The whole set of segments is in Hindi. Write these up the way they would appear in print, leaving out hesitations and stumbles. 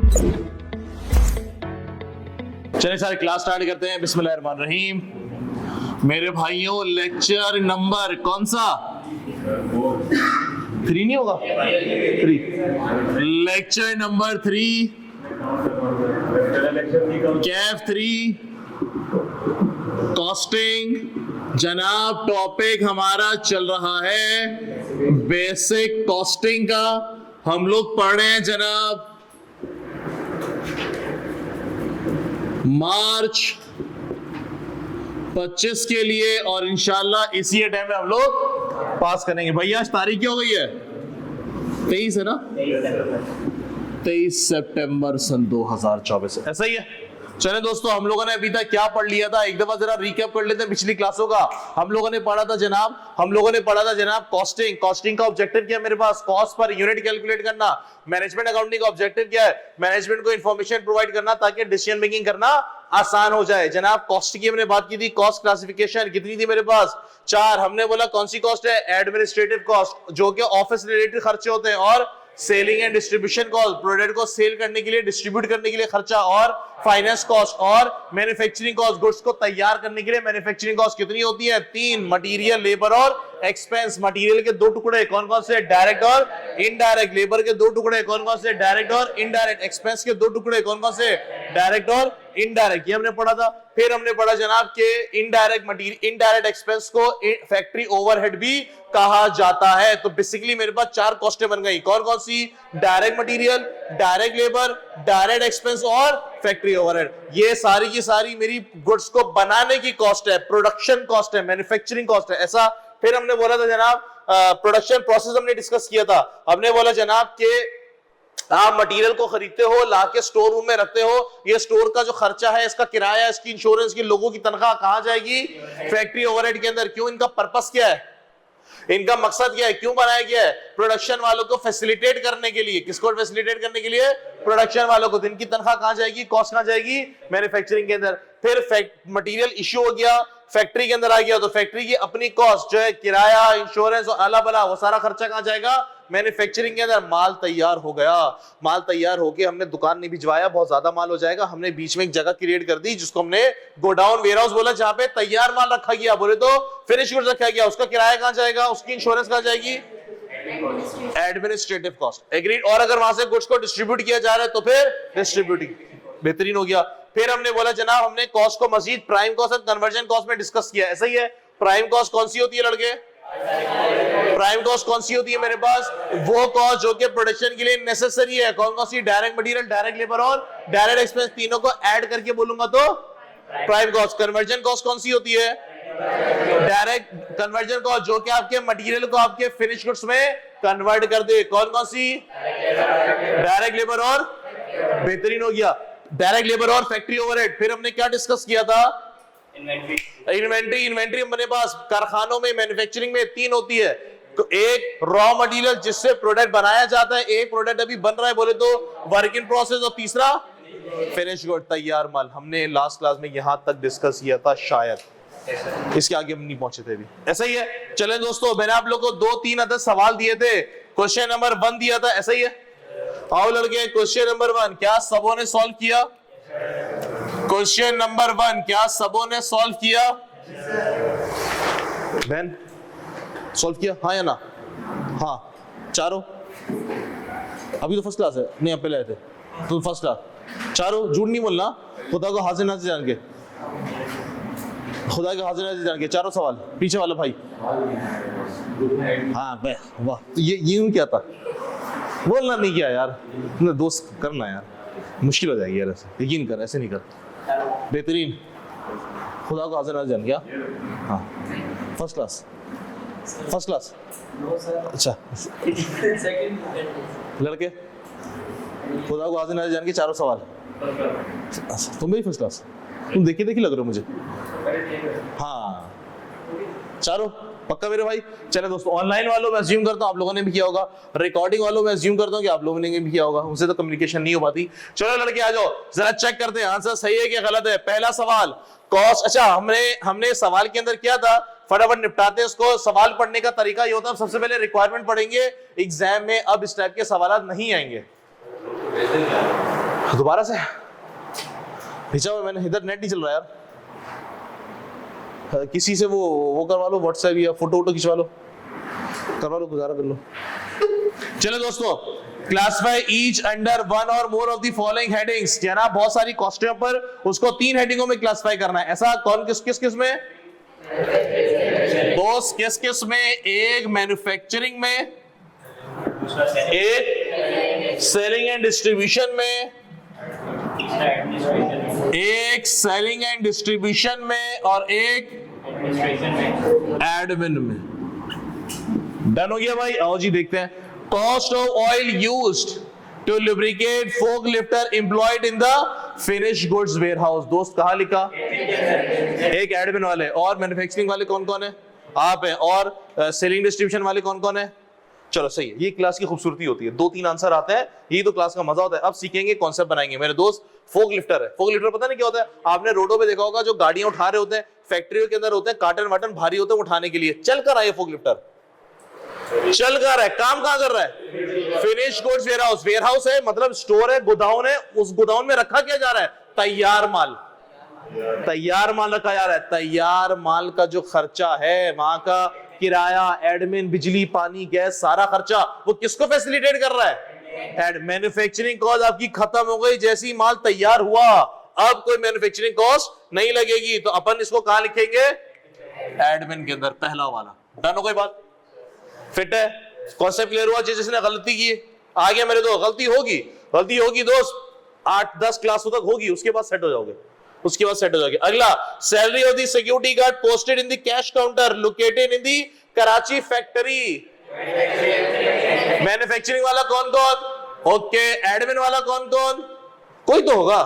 चलिए सारे क्लास स्टार्ट करते हैं। बिस्मिल्लाहिर्रहमानिर्रहीम। मेरे भाइयों, लेक्चर नंबर कौन सा? 3 नहीं होगा? 3। Lecture number 3 Kaif 3 costing. जनाब टॉपिक हमारा चल रहा है बेसिक कॉस्टिंग का। हम लोग पढ़ रहे हैं जनाब मार्च 25 के लिए, और इंशाल्लाह इसी टाइम में हम लोग पास करेंगे। भैया आज तारीख क्या हो गई है? 23 है ना? 23 सितंबर सन 2024। ऐसा ही है। चलें दोस्तों, हम लोगों ने अभी तक क्या पढ़ लिया था, एक दफा जरा रिकैप कर लेते हैं पिछली क्लासों का। हम लोगों ने पढ़ा था जनाब कॉस्टिंग। कॉस्टिंग का ऑब्जेक्टिव क्या है मेरे पास? कॉस्ट पर यूनिट कैलकुलेट करना। मैनेजमेंट अकाउंटिंग का ऑब्जेक्टिव क्या है? मैनेजमेंट को इंफॉर्मेशन प्रोवाइड करना ताकि डिसीजन मेकिंग करना आसान हो जाए। जनाब कॉस्ट की हमने बात की थी। कॉस्ट क्लासिफिकेशन कितनी थी मेरे पास? 4। हमने बोला कौन सी कॉस्ट है? एडमिनिस्ट्रेटिव कॉस्ट, जो कि ऑफिस रिलेटेड खर्चे होते हैं, और selling and distribution cost, product को सेल करने के लिए, डिस्ट्रीब्यूट करने के लिए खर्चा, और फाइनेंस कॉस्ट, और मैन्युफैक्चरिंग कॉस्ट, गुड्स को तैयार करने के लिए मैन्युफैक्चरिंग कॉस्ट कितनी होती है? 3। मटेरियल, लेबर और एक्सपेंस। मटेरियल के 2 टुकड़े कौन कौन से? डायरेक्ट और इनडायरेक्ट। लेबर के 2 टुकड़े कौन कौन से? डायरेक्ट और इनडायरेक्ट। एक्सपेंस के 2 टुकड़े कौन कौन से? डायरेक्ट और इनडायरेक्ट। ये हमने पढ़ा था। फिर हमने पढ़ा जनाब के इनडायरेक्ट मटेरियल, इनडायरेक्ट एक्सपेंस को फैक्ट्री ओवरहेड भी कहा जाता है। तो बेसिकली मेरे पास 4 कॉस्टें बन गई। कौन कौन सी? Direct material, direct labour, direct expense और फैक्ट्री ओवरहेड। ये सारी की सारी मेरी गुड्स को बनाने की कॉस्ट है, प्रोडक्शन कॉस्ट है, मैन्युफैक्चरिंग कॉस्ट है। ऐसा फिर हमने बोला था जनाब प्रोडक्शन प्रोसेस हमने डिस्कस किया था। हमने बोला जनाब के आप मटेरियल को खरीदते हो, लाके स्टोर रूम में रखते हो, ये स्टोर का जो खर्चा है, इसका किराया, इसकी इंश्योरेंस, की लोगों की तनख्वाह कहां जाएगी? फैक्ट्री ओवरहेड के अंदर। क्यों? इनका पर्पस क्या है? इनका मकसद क्या है? क्यों बनाया गया है? प्रोडक्शन वालों को फैसिलिटेट करने के लिए। किसको फैसिलिटेट करने के लिए? प्रोडक्शन वालों को। तो इनकी तनख्वाह कहां जाएगी? कॉस्ट कहां जाएगी? मैन्युफैक्चरिंग के अंदर। फिर मटेरियल इश्यू हो गया, फैक्ट्री के अंदर आ गया, तो फैक्ट्री की अपनी कॉस्ट जो है, किराया, इंश्योरेंस और आला बला, वो सारा खर्चा कहां जाएगा? मैन्युफैक्चरिंग के अंदर। माल तैयार हो गया, माल तैयार होके हमने दुकान में भिजवाया, बहुत ज्यादा माल हो जाएगा, हमने बीच में एक जगह क्रिएट कर दी जिसको हमने गोडाउन वेयरहाउस बोला, जहां पे तैयार माल रखा गया, बोले तो फिनिश गुड्स रखा गया। उसका किराया कहां जाएगा? उसकी इंश्योरेंस कहां जाएगी? Administrative cost. एग्रीड। और अगर वहां से गुड्स को डिस्ट्रीब्यूट किया जा रहा है तो फिर डिस्ट्रीब्यूटिंग। बेहतरीन हो गया। फिर हमने बोला जनाब हमने कॉस्ट को मजीद प्राइम कॉस्ट और कन्वर्जन कॉस्ट में डिस्कस किया। ऐसा ही है। प्राइम कॉस्ट कौन सी होती है लड़के? प्राइम कॉस्ट कौन सी होती है मेरे पास? वो कॉस्ट जो कि प्रोडक्शन के लिए नेसेसरी है। कौन कौन सी? डायरेक्ट मटेरियल, डायरेक्ट लेबर और डायरेक्ट एक्सपेंस। तीनों को ऐड करके बोलूंगा तो प्राइम कॉस्ट। कन्वर्जन कॉस्ट कौन सी होती है? डायरेक्ट कन्वर्जन कॉस्ट, जो कि आपके मटेरियल को आपके फिनिश गुड्स में कन्वर्ट कर दे। कौन कौन सी? डायरेक्ट लेबर और, बेहतरीन हो गया, डायरेक्ट लेबर और फैक्ट्री ओवरहेड। फिर हमने क्या डिस्कस किया था? इन्वेंट्री अपने पास कारखानों में, मैन्युफैक्चरिंग में 3 होती है। तो एक रॉ मटेरियल जिससे प्रोडक्ट बनाया जाता है, एक प्रोडक्ट अभी बन रहा है बोले तो वर्क इन प्रोसेस, और तीसरा फिनिश गुड, तैयार माल। हमने लास्ट क्लास में यहां तक डिस्कस किया था, शायद इसके आगे हम नहीं पहुंचे थे अभी। ऐसा ही है। चलें दोस्तों, मैंने आप लोगों को 2-3 अदद सवाल दिए थे। क्वेश्चन नंबर 1 दिया था। ऐसा ही है। आओ लड़के, क्वेश्चन नंबर 1 क्या सबों ने सॉल्व किया? क्वेश्चन नंबर 1 क्या सबों ने सॉल्व किया? बहन सॉल्व किया? हाँ या ना? हाँ चारों। अभी तो फर्स्ट क्लास है, नहीं आप पहले आए थे तो फर्स्ट क्लास। चारों झूठ नहीं बोलना, खुदा को हाजिर नाजिर जान के, खुदा के हाजिर नाजिर जान के। चारों सवाल। पीछे वाला भाई। हाँ वाह, ये क्या था? बोलना नहीं किया यार, तुमने दोस्त करना यार, मुश्किल हो जाएगी यार, ऐसे यकीन कर, ऐसे नहीं कर। बेहतरीन, खुदा को हाजिर नाजिर जान क्या? हाँ फर्स्ट क्लास, फर्स्ट क्लास। अच्छा लड़के, खुदा को हाजिर नाजिर जान के चारों सवाल। तुम भी फर्स्ट क्लास, तुम देखी लग रहे हो मुझे। हाँ चारों पक्का मेरे भाई। चले दोस्तों, ऑनलाइन वालों में अज्यूम करता हूं आप लोगों ने भी किया होगा, रिकॉर्डिंग वालों में अज्यूम करता हूं कि आप लोगों ने भी किया होगा, उनसे तो कम्युनिकेशन नहीं हो पाती। चलो लड़के आ जाओ, जरा चेक करते हैं आंसर सही है कि गलत है। पहला सवाल कॉस्ट। अच्छा हमने सवाल के अंदर क्या था, फटाफट निपटाते हैं उसको। सवाल पढ़ने का तरीका ये होता है, सबसे पहले रिक्वायरमेंट पढ़ेंगे, एग्जाम में अब इस टाइप के सवाल नहीं आएंगे। दोबारा से भेजा हुआ मैंने, इधर नेट नहीं चल रहा यार, किसी से वो करवा लो व्हाट्सएप या फोटो खिंचवा लो, करवा लो, गुजारा कर लो। चलो दोस्तों, क्लासिफाई ईच अंडर वन और more of the following headings. जनाब बहुत सारी कॉस्ट्यूम पर उसको 3 हेडिंगों में क्लासिफाई करना है। ऐसा कौन किस में दोस्त, किस में? एक मैन्युफैक्चरिंग में, एक सेलिंग एंड डिस्ट्रीब्यूशन में, एक सेलिंग एंड डिस्ट्रीब्यूशन में और एक एडमिन में। डन हो गया भाई? आओ जी देखते हैं। Cost of oil used to lubricate fork lifter employed in the finish goods warehouse. दोस्त कहां लिखा? एक एडमिन वाले। और मैन्युफैक्चरिंग वाले कौन कौन है? आप हैं। और सेलिंग डिस्ट्रीब्यूशन वाले कौन कौन है? चलो सही है, ये क्लास की खूबसूरती होती है, 2-3 आंसर आते हैं, यही तो क्लास का मजा होता है। अब सीखेंगे, कॉन्सेप्ट बनाएंगे। मेरे दोस्त फोक लिफ्टर है। फोक लिफ्टर पता नहीं क्या होता है? आपने रोडों पे देखा होगा, जो गाड़ियां उठा रहे होते हैं, फैक्ट्रियों के अंदर होते हैं, कार्टन वाटन भारी होते हैं उठाने के लिए। चल कर आए फोक लिफ्टर, चल कर है, काम कहां कर रहा है? Finish goods warehouse. वेयरहाउस है मतलब स्टोर है, गोदाउन है, उस गोदाउन में रखा क्या जा रहा है? तैयार माल। तैयार माल रखा जा रहा है। तैयार माल का जो खर्चा है, वहां का किराया, एडमिन, बिजली, पानी, गैस, सारा खर्चा वो किसको फैसिलिटेट कर रहा है? मैन्युफैक्चरिंग कॉस्ट आपकी खत्म हो गई जैसी माल तैयार हुआ, अब कोई मैन्युफैक्चरिंग कॉस्ट नहीं लगेगी, तो अपन इसको कहां लिखेंगे? एडमिन के अंदर, पहला वाला। डन हो गई बात? फिट है? कॉन्सेप्ट क्लियर हुआ? जिसने गलती की आ गया मेरे दोस्त, गलती होगी दोस्त, 8-10 क्लासों तक होगी, उसके बाद सेट हो जाओगे, उसके बाद सेट हो जाओगे। अगला, salary of the security guard posted in the cash counter located in the Karachi factory. Manufacturing वाला कौन कौन? ओके। एडमिन वाला कौन कौन? कोई तो होगा,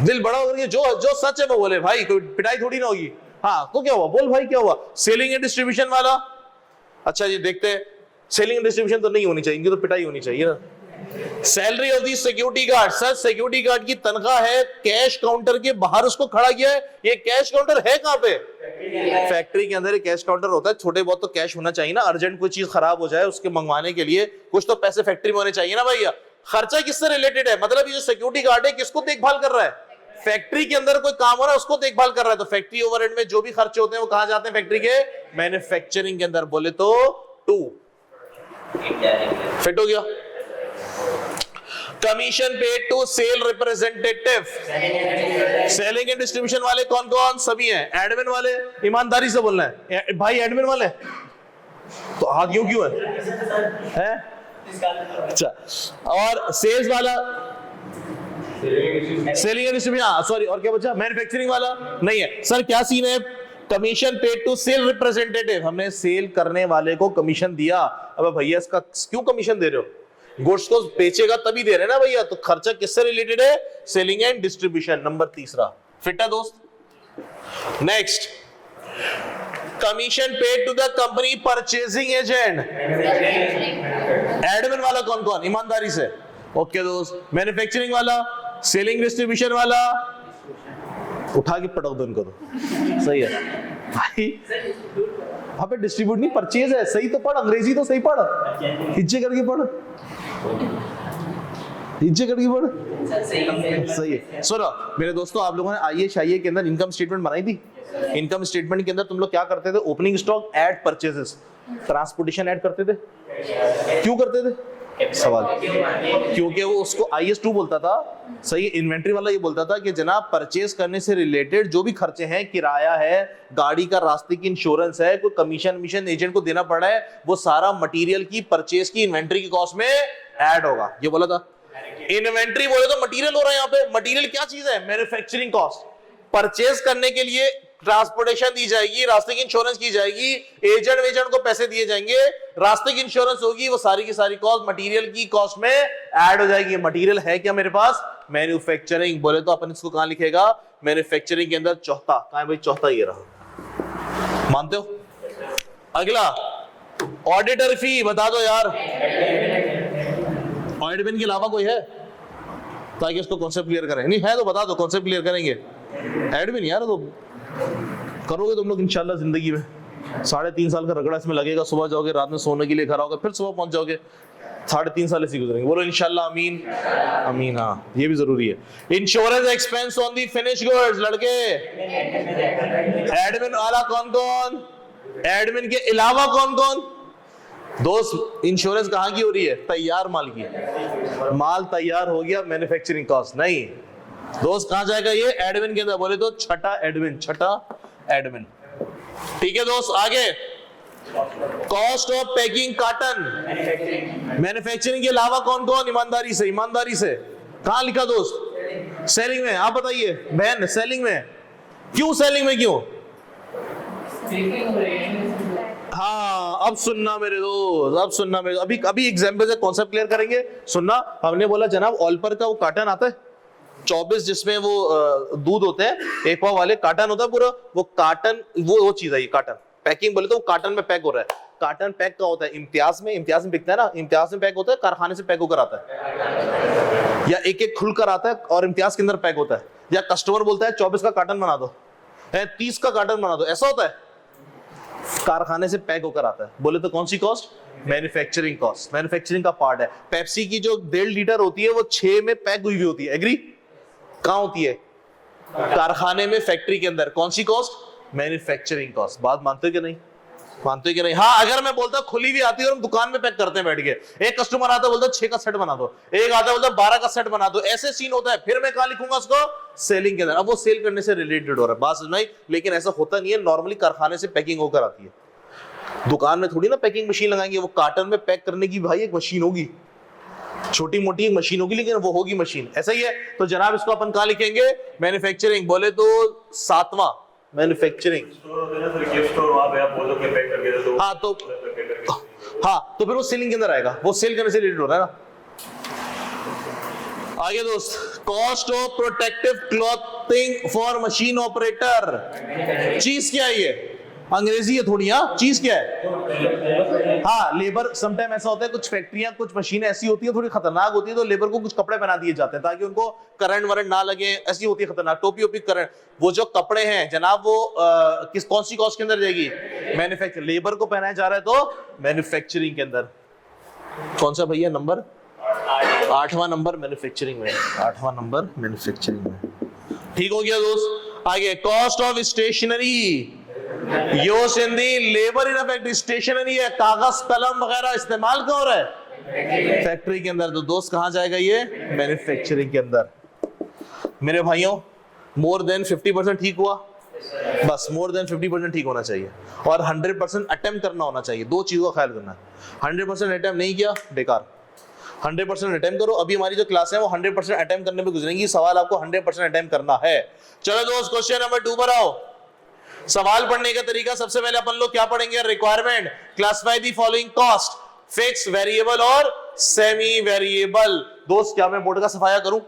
दिल बड़ा हो गया, जो सच है वो बोले भाई, कोई पिटाई थोड़ी ना होगी। हाँ तो क्या हुआ? बोल भाई क्या हुआ? सेलिंग एंड डिस्ट्रीब्यूशन वाला, अच्छा जी देखते हैं। सेलिंग एंड डिस्ट्रीब्यूशन तो नहीं होनी चाहिए, इनकी तो पिटाई होनी चाहिए ना। Salary of the security guard, sir security guard की तनख्वाह है, कैश काउंटर के बाहर उसको खड़ा किया है। ये कैश काउंटर है कहां पे? फैक्ट्री के अंदर कैश काउंटर होता है। छोटे बहुत तो कैश होना चाहिए ना, अर्जेंट कोई चीज खराब हो जाए उसके मंगवाने के लिए कुछ तो पैसे फैक्ट्री में होने चाहिए ना भैया। खर्चा किससे रिलेटेड है? मतलब ये जो सिक्योरिटी गार्ड है किसको देखभाल कर रहा है? फैक्ट्री के अंदर कोई काम हो रहा है उसको देखभाल कर रहा है। तो फैक्ट्री ओवरहेड में जो भी खर्चे होते हैं वो कहां जाते हैं? फैक्ट्री के मैन्युफैक्चरिंग के अंदर। बोले तो 2 फिट हो गया। Commission paid to sale representative. Selling and distribution वाले कौन कौन? सभी हैं। एडमिन वाले, ईमानदारी से बोलना है भाई, एडमिन वाले तो हाथ क्यों है? अच्छा। और सेल्स वाला, सेलिंग एंड डिस्ट्रीब्यूशन, सॉरी, और क्या बचा? मैन्युफैक्चरिंग वाला नहीं है। सर क्या सीन है? Commission paid to sale representative, हमने सेल करने वाले को कमीशन दिया। अब भैया इसका क्यों कमीशन दे रहे हो? गुड्स को बेचेगा तभी दे रहे ना भैया, तो खर्चा किससे रिलेटेड है? Selling and distribution. Number 3 fit है दोस्त? Next, commission paid to the company purchasing agent. Admin वाला कौन कौन? ईमानदारी से ओके दोस्त। मैन्युफैक्चरिंग वाला, सेलिंग डिस्ट्रीब्यूशन वाला, उठा के पटक दो इनको तो सही है भाई। वहां पे डिस्ट्रीब्यूट नहीं, परचेज है। सही तो पढ़, अंग्रेजी तो सही पढ़, हिज्जे करके पढ़, हिज्जे करके पढ़, सही है। सुनो मेरे दोस्तों, आप लोगों ने आईए के अंदर इनकम स्टेटमेंट बनाई थी। इनकम स्टेटमेंट के अंदर तुम लोग क्या करते थे? Opening stock add purchases, transportation add करते थे। क्यों करते थे? सवाल, क्योंकि वो उसको IS2 बोलता था। सही, इन्वेंट्री वाला ये बोलता था कि जनाब परचेज करने से रिलेटेड जो भी खर्चे हैं, किराया है, गाड़ी का रास्ते की इंश्योरेंस है, कोई कमीशन एजेंट को देना पड़ रहा है, वो सारा मटेरियल की परचेज की इन्वेंट्री की कॉस्ट में ऐड होगा। ये बोला था। इन्वेंट्री बोले तो मटेरियल हो रहा है यहाँ पे। मटेरियल क्या चीज है? Manufacturing cost. परचेज करने के लिए ट्रांसपोर्टेशन दी जाएगी, रास्ते की इंश्योरेंस की जाएगी, एजेंट को पैसे दिए जाएंगे, रास्ते की इंश्योरेंस होगी, वो सारी की सारी कॉस्ट मटेरियल की कॉस्ट में ऐड हो जाएगी। मटेरियल है क्या मेरे पास? मैन्युफैक्चरिंग। बोले तो अपन इसको कहां लिखेगा? मैन्युफैक्चरिंग के अंदर चौथा। कहां है भाई? चौथा ये रहा। मानते हो? अगला, ऑडिटर फी। बता दो यार, एडमिन के अलावा कोई है ताकि इसको कॉन्सेप्ट क्लियर करें? नहीं है तो बता दो, कॉन्सेप्ट क्लियर करेंगे। एडमिन यार तो करोगे तुम लोग इंशाल्लाह जिंदगी में। 3.5 साल का रगड़ा इसमें लगेगा। सुबह जाओगे, रात में सोने के लिए घर आओगे, फिर सुबह पहुंच जाओगे। 3.5 साल ऐसे गुजरेंगे, बोलो इंशाल्लाह आमीन आमीन। हाँ ये भी जरूरी है। Insurance expense on the finish goods, लड़के एडमिन वाला कौन कौन, एडमिन के अलावा कौन कौन दोस्त, इंश्योरेंस कहाँ की हो रही है, तैयार माल की, माल तैयार हो गया मैन्युफैक्चरिंग कॉस्ट नहीं दोस्त, कहाँ जाएगा ये, एडमिन के अंदर, बोले तो छठा एडमिन, छठा एडमिन। ठीक है दोस्त, आगे cost of packing cotton, manufacturing के अलावा कौन कौन, ईमानदारी से, ईमानदारी से, कहां लिखा दोस्त, सेलिंग में, आप बताइए बहन, सेलिंग में क्यों, सेलिंग में क्यों, हाँ अब सुनना मेरे दोस्त, अब सुनना मेरे, अभी अभी एग्जाम्पल से कॉन्सेप्ट क्लियर करेंगे, सुनना। हमने बोला जनाब ऑलपर का वो कार्टन आता है 24 जिसमें वो दूध होते हैं, एक पाव वाले कार्टन होता है पूरा, वो कार्टन वो चीज है ये कार्टन, पैकिंग बोले तो वो कार्टन में पैक हो रहा है, कार्टन पैक का होता है इम्तियाज में बिकता है ना, इम्तियाज में पैक होता है, कारखाने से पैक होकर आता है, या एक एक खुलकर आता है और इम्तियाज के अंदर पैक होता है, या कस्टमर बोलता है 24 का कार्टन बना दो, 30 का कार्टन बना दो, ऐसा होता है, कारखाने से पैक होकर आता है, बोले तो कौन सी कॉस्ट, मैन्युफैक्चरिंग कॉस्ट, मैन्युफैक्चरिंग का पार्ट है। पेप्सी की जो 1.5 लीटर होती है वो 6 में पैक हुई हुई होती है, एग्री, कहां होती है, कारखाने में, फैक्ट्री के अंदर, कौन सी कॉस्ट, मैन्युफैक्चरिंग कॉस्ट। बात मानते हो कि नहीं, मानते हो कि नहीं, हाँ अगर मैं बोलता खुली हुई आती है और हम दुकान में पैक करते हैं बैठ के, एक कस्टमर आता है बोलता 6 का सेट बना दो, एक आता है बोलता 12 का सेट बना दो, ऐसे सीन होता है, फिर मैं कहां लिखूंगा उसको, सेलिंग के अंदर, अब वो सेल करने से रिलेटेड हो रहा है, बात समझ में आई, लेकिन ऐसा होता नहीं है, नॉर्मली कारखाने से पैकिंग होकर आती है, दुकान में थोड़ी ना पैकिंग मशीन लगाएंगे, वो कार्टन में पैक करने की भाई एक मशीन होगी, छोटी मोटी एक मशीन होगी, लेकिन वो होगी मशीन, ऐसा ही है। तो जनाब इसको अपन कहां लिखेंगे, मैन्युफैक्चरिंग, बोले तो 7वां मैन्युफैक्चरिंग, हाँ तो हाँ तो फिर वो सेलिंग के अंदर आएगा, वो सेल करने से रिलेटेड हो रहा है ना। आगे दोस्त, cost of protective clothing for machine operator, चीज क्या है ये, अंग्रेजी है थोड़ी, हाँ चीज क्या है, हाँ लेबर, समटाइम ऐसा होता है कुछ फैक्ट्रियां, कुछ मशीनें ऐसी होती है थोड़ी खतरनाक होती है, तो लेबर को कुछ कपड़े पहना दिए जाते हैं ताकि उनको करंट वरंट ना लगे, ऐसी होती है खतरनाक, टोपी ओपी करंट, वो जो कपड़े हैं जनाब वो कौन सी कॉस्ट के अंदर जाएगी, मैन्युफैक्चर, लेबर को पहनाया जा रहा है तो मैन्युफैक्चरिंग के अंदर, कौन सा भैया नंबर, 8वां नंबर मैन्युफैक्चरिंग में, 8वां नंबर मैन्युफैक्चरिंग में, ठीक हो गया दोस्त। आगे cost of stationery, use in the labour in factory, stationery है, कागज कलम वगैरह इस्तेमाल कहाँ हो रहा है, फैक्ट्री के अंदर, तो दोस्त कहां जाएगा ये, मैन्युफैक्चरिंग के अंदर। मेरे भाइयों मोर देन 50% ठीक हुआ, बस मोर देन 50% ठीक होना चाहिए, और 100% अटेम्प्ट करना होना चाहिए, दो चीजों का ख्याल करना है, 100% अटेम्प्ट नहीं किया बेकार, 100% अटेम्प्ट करो। अभी हमारी जो क्लास है वो 100% अटेम्प्ट करने में गुजरेंगी, सवाल आपको 100% अटेम्प्ट करना है। चलो दोस्त क्वेश्चन नंबर 2 पर आओ। सवाल पढ़ने का तरीका, सबसे पहले अपन लोग क्या पढ़ेंगे, requirement, classify the following cost, fix, variable और सेमी वेरिएबल। दोस्त क्या मैं बोर्ड का सफाया करूं,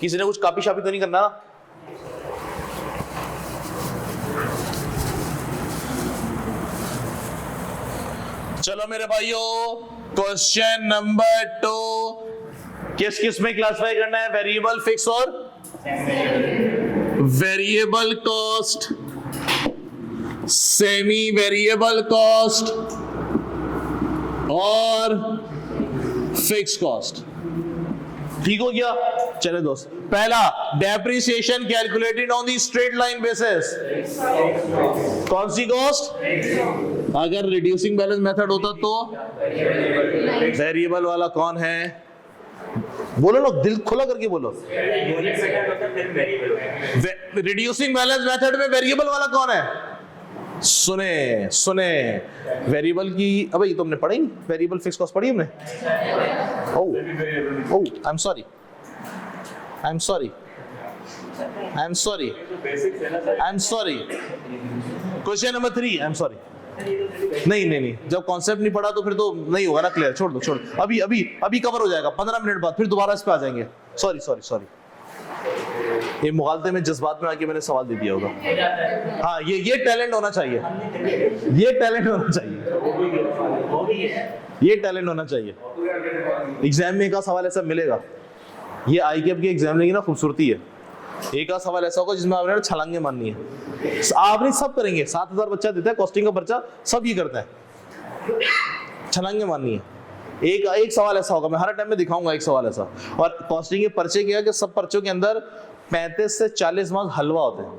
किसी ने कुछ कॉपी शापी तो नहीं करना, चलो मेरे भाइयों क्वेश्चन नंबर 2, किस किस में क्लासिफाई करना है, वेरिएबल, फिक्स और variable cost, semi variable cost और फिक्स कॉस्ट, ठीक हो गया। चले दोस्त, पहला depreciation calculated on the straight line basis, कौन सी कॉस्ट, अगर रिड्यूसिंग बैलेंस मेथड होता तो वेरिएबल वाला कौन है, बोलो लोग दिल खुला करके बोलो, रिड्यूसिंग बैलेंस मेथड में वेरिएबल वाला कौन है, सुने सुने, वेरिएबल की अबे ये तुमने पढ़ी नहीं, वेरिएबल फिक्स कॉस्ट पढ़ी हमने, oh I am sorry, I am sorry, I am sorry, I am sorry, question number 3, I am sorry, नहीं नहीं नहीं, जब कॉन्सेप्ट नहीं पढ़ा तो फिर तो नहीं होगा ना क्लियर, छोड़ दो छोड़ दो, अभी अभी अभी कवर हो जाएगा, 15 मिनट बाद फिर दोबारा इस पे आ जाएंगे, सॉरी सॉरी सॉरी, ये मुगालते में जज्बात में आके मैंने सवाल दे दिया होगा, हाँ ये टैलेंट होना चाहिए, ये टैलेंट होना चाहिए, ये टैलेंट होना चाहिए, एग्जाम में एक सवाल ऐसा मिलेगा, ये आईकेएफ के एग्जाम की ना खूबसूरती है, एक का सवाल ऐसा होगा जिसमें आपने छलांगे मारनी है, आप नहीं सब करेंगे, 7000 बच्चा देता है कॉस्टिंग का पर्चा, सब ये करता है, छलांगे मारनी है, एक सवाल ऐसा होगा, मैं हर टाइम में दिखाऊंगा एक सवाल ऐसा। और कॉस्टिंग के पर्चे क्या है कि सब पर्चों के अंदर 35 से 40 मार्क्स हलवा होते हैं।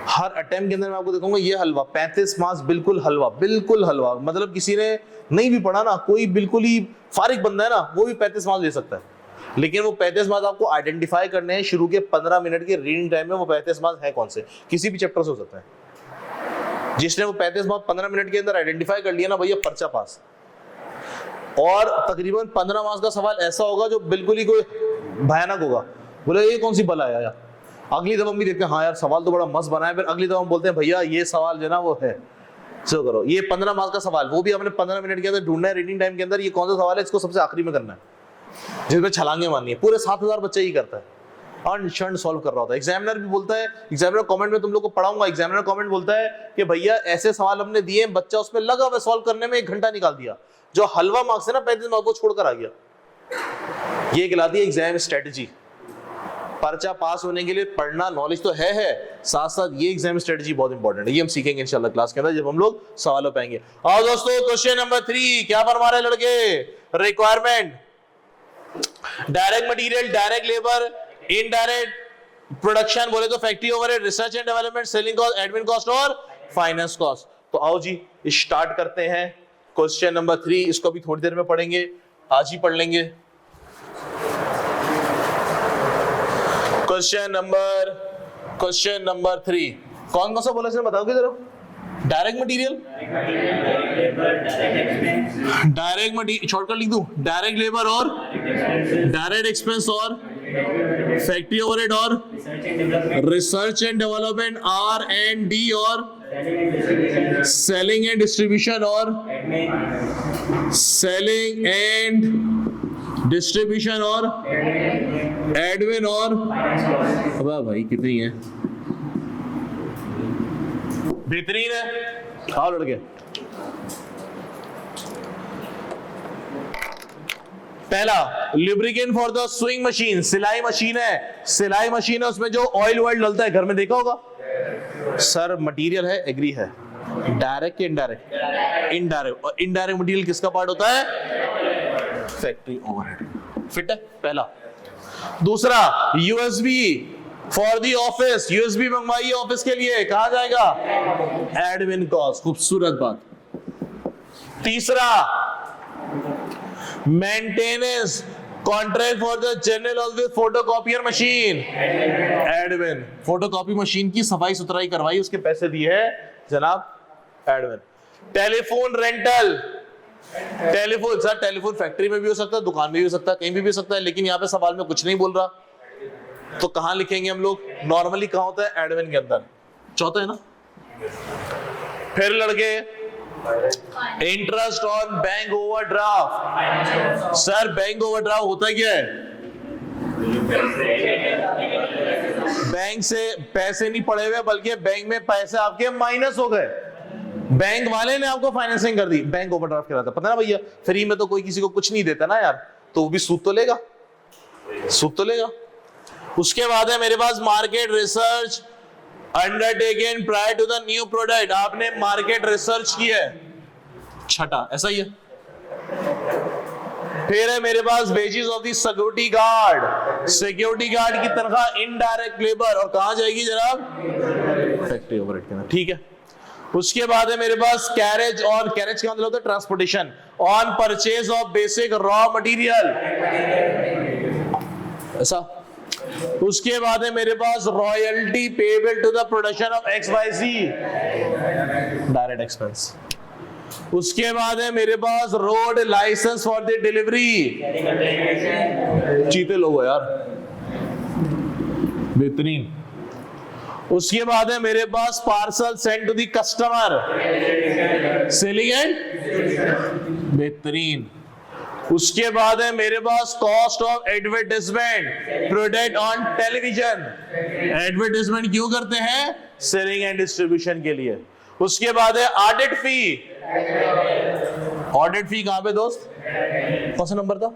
हर अटेम्प्ट के अंदर मैं आपको दिखाऊंगा ये हलवा 35 मार्क्स, बिल्कुल हलवा, बिल्कुल हलवा। मतलब किसी ने नहीं भी पढ़ा ना, कोई बिल्कुल ही फारिग बंदा है ना, वो भी 35 मार्क्स ले सकता है। लेकिन वो 35 मार्क्स आपको आइडेंटिफाई करने हैं शुरू के 15 मिनट के रीडिंग टाइम में। वो 35 मार्क्स है कौन से, किसी भी चैप्टर से हो सकता है। जिसने वो 35 मार्क्स 15 मिनट के अंदर आइडेंटिफाई कर लिया ना, भैया पर्चा पास। और तकरीबन 15 मार्क्स का सवाल ऐसा होगा जो बिल्कुल ही कोई भयानक होगा, बोले ये कौन सी बला है यार। अगली दफा हम भी देखते हैं हाँ यार सवाल तो बड़ा मस्त बना है, फिर अगली दफा हम बोलते हैं भैया ये सवाल जो है ना वो है, चलो करो। ये 15 मार्क्स का सवाल, वो भी हमने 15 मिनट के अंदर ढूंढना है रीडिंग टाइम के अंदर। ये कौन सा सवाल है, इसको सबसे आखिरी में करना है, जिसमें छलांगे मारनी है। पूरे 7000 बच्चे ही करता है और क्षण सॉल्व कर रहा होता है। एग्जामिनर भी बोलता है, एग्जामिनर कमेंट में तुम लोग को पढ़ाऊंगा, एग्जामिनर कमेंट बोलता है कि भैया ऐसे सवाल हमने दिए, बच्चा उसमें लगा हुआ सॉल्व करने में 1 घंटा निकाल दिया। जो हलवा मार्क्स है ना 35 मार्क्स वो छोड़कर आ गया। ये कहलाती है एग्जाम स्ट्रेटजी। पर्चा पास होने के लिए पढ़ना, नॉलेज तो है, साथ साथ ये एग्जाम स्ट्रेटजी बहुत इंपॉर्टेंट है। ये हम सीखेंगे इंशाल्लाह क्लास के अंदर जब हम लोग सवालों पे आएंगे। और दोस्तों क्वेश्चन नंबर 3 क्या फरमा रहे लड़के, requirement direct material, direct labour, indirect production बोले तो factory overhead, research and development, selling cost, admin cost और फाइनेंस कॉस्ट। तो आओ जी स्टार्ट करते हैं क्वेश्चन नंबर 3। इसको भी थोड़ी देर में पढ़ेंगे, आज ही पढ़ लेंगे। क्वेश्चन नंबर 3 कौन सा बोला इसने बताओगे जरा। Direct material, direct material shortcut लिख दूं, डायरेक्ट लेबर और डायरेक्ट एक्सपेंस और फैक्ट्री ओवरहेड और रिसर्च एंड डेवलपमेंट, R&D और सेलिंग एंड डिस्ट्रीब्यूशन और सेलिंग एंड डिस्ट्रीब्यूशन और एडमिन और अब भाई कितनी है, बेहतरीन है। आओ लड़के, पहला lubricant for the swing machine, सिलाई मशीन है, सिलाई मशीन है, उसमें जो ऑयल वॉयल डलता है घर में देखा होगा। सर मटेरियल है, एग्री है, डायरेक्ट के इनडायरेक्ट, इनडायरेक्ट। और इनडायरेक्ट मटेरियल किसका पार्ट होता है, फैक्ट्री ओवरहेड। फिट है पहला। दूसरा USB for the office, USB मंगवाइए ऑफिस के लिए, कहा जाएगा एडमिन कॉस्ट, खूबसूरत बात। तीसरा maintenance contract for the general office photocopier machine, admin. Photocopy machine की सफाई सुथराई करवाई, उसके पैसे दिए है जनाब, admin. Telephone rental, telephone sir telephone factory में भी हो सकता है, दुकान में भी हो सकता है, कहीं भी हो सकता है, लेकिन यहाँ पे सवाल में कुछ नहीं बोल रहा, तो कहां लिखेंगे हम लोग, नॉर्मली कहां होता है, एडमिन के अंदर। चौथा है ना। फिर लड़के interest on bank overdraft, sir bank overdraft होता क्या है, बैंक से पैसे नहीं पड़े हुए बल्कि बैंक में पैसे आपके माइनस हो गए, बैंक वाले ने आपको फाइनेंसिंग कर दी, बैंक ओवरड्राफ्ट कहलाता है। पता ना भैया, फ्री में तो कोई किसी को कुछ नहीं देता ना यार, तो वो भी सूद तो लेगा, सूद तो लेगा। उसके बाद है मेरे पास market research undertaken prior to the new product, आपने मार्केट रिसर्च की है, छठा ऐसा ही है। फिर है मेरे पास wages of the security guard, security guard की तनख्वाह इनडायरेक्ट लेबर, और कहां जाएगी जनाब, फैक्ट्री ओवरहेड के अंदर, ठीक है। उसके बाद है मेरे पास कैरेज, और कैरेज का मतलब होता है transportation, on purchase of basic raw material, ऐसा। उसके बाद है मेरे पास royalty payable to the production of XYZ, direct expense. उसके बाद है मेरे पास road licence for the delivery, चीते लोग यार, बेहतरीन। उसके बाद है मेरे पास parcel send to the customer, selling end, बेहतरीन। उसके बाद है मेरे पास cost of advertisement product on television, advertisement क्यों करते हैं, सेलिंग एंड डिस्ट्रीब्यूशन के लिए। उसके बाद है ऑडिट फी, ऑडिट फी कहां पे दोस्त, कौन सा नंबर था,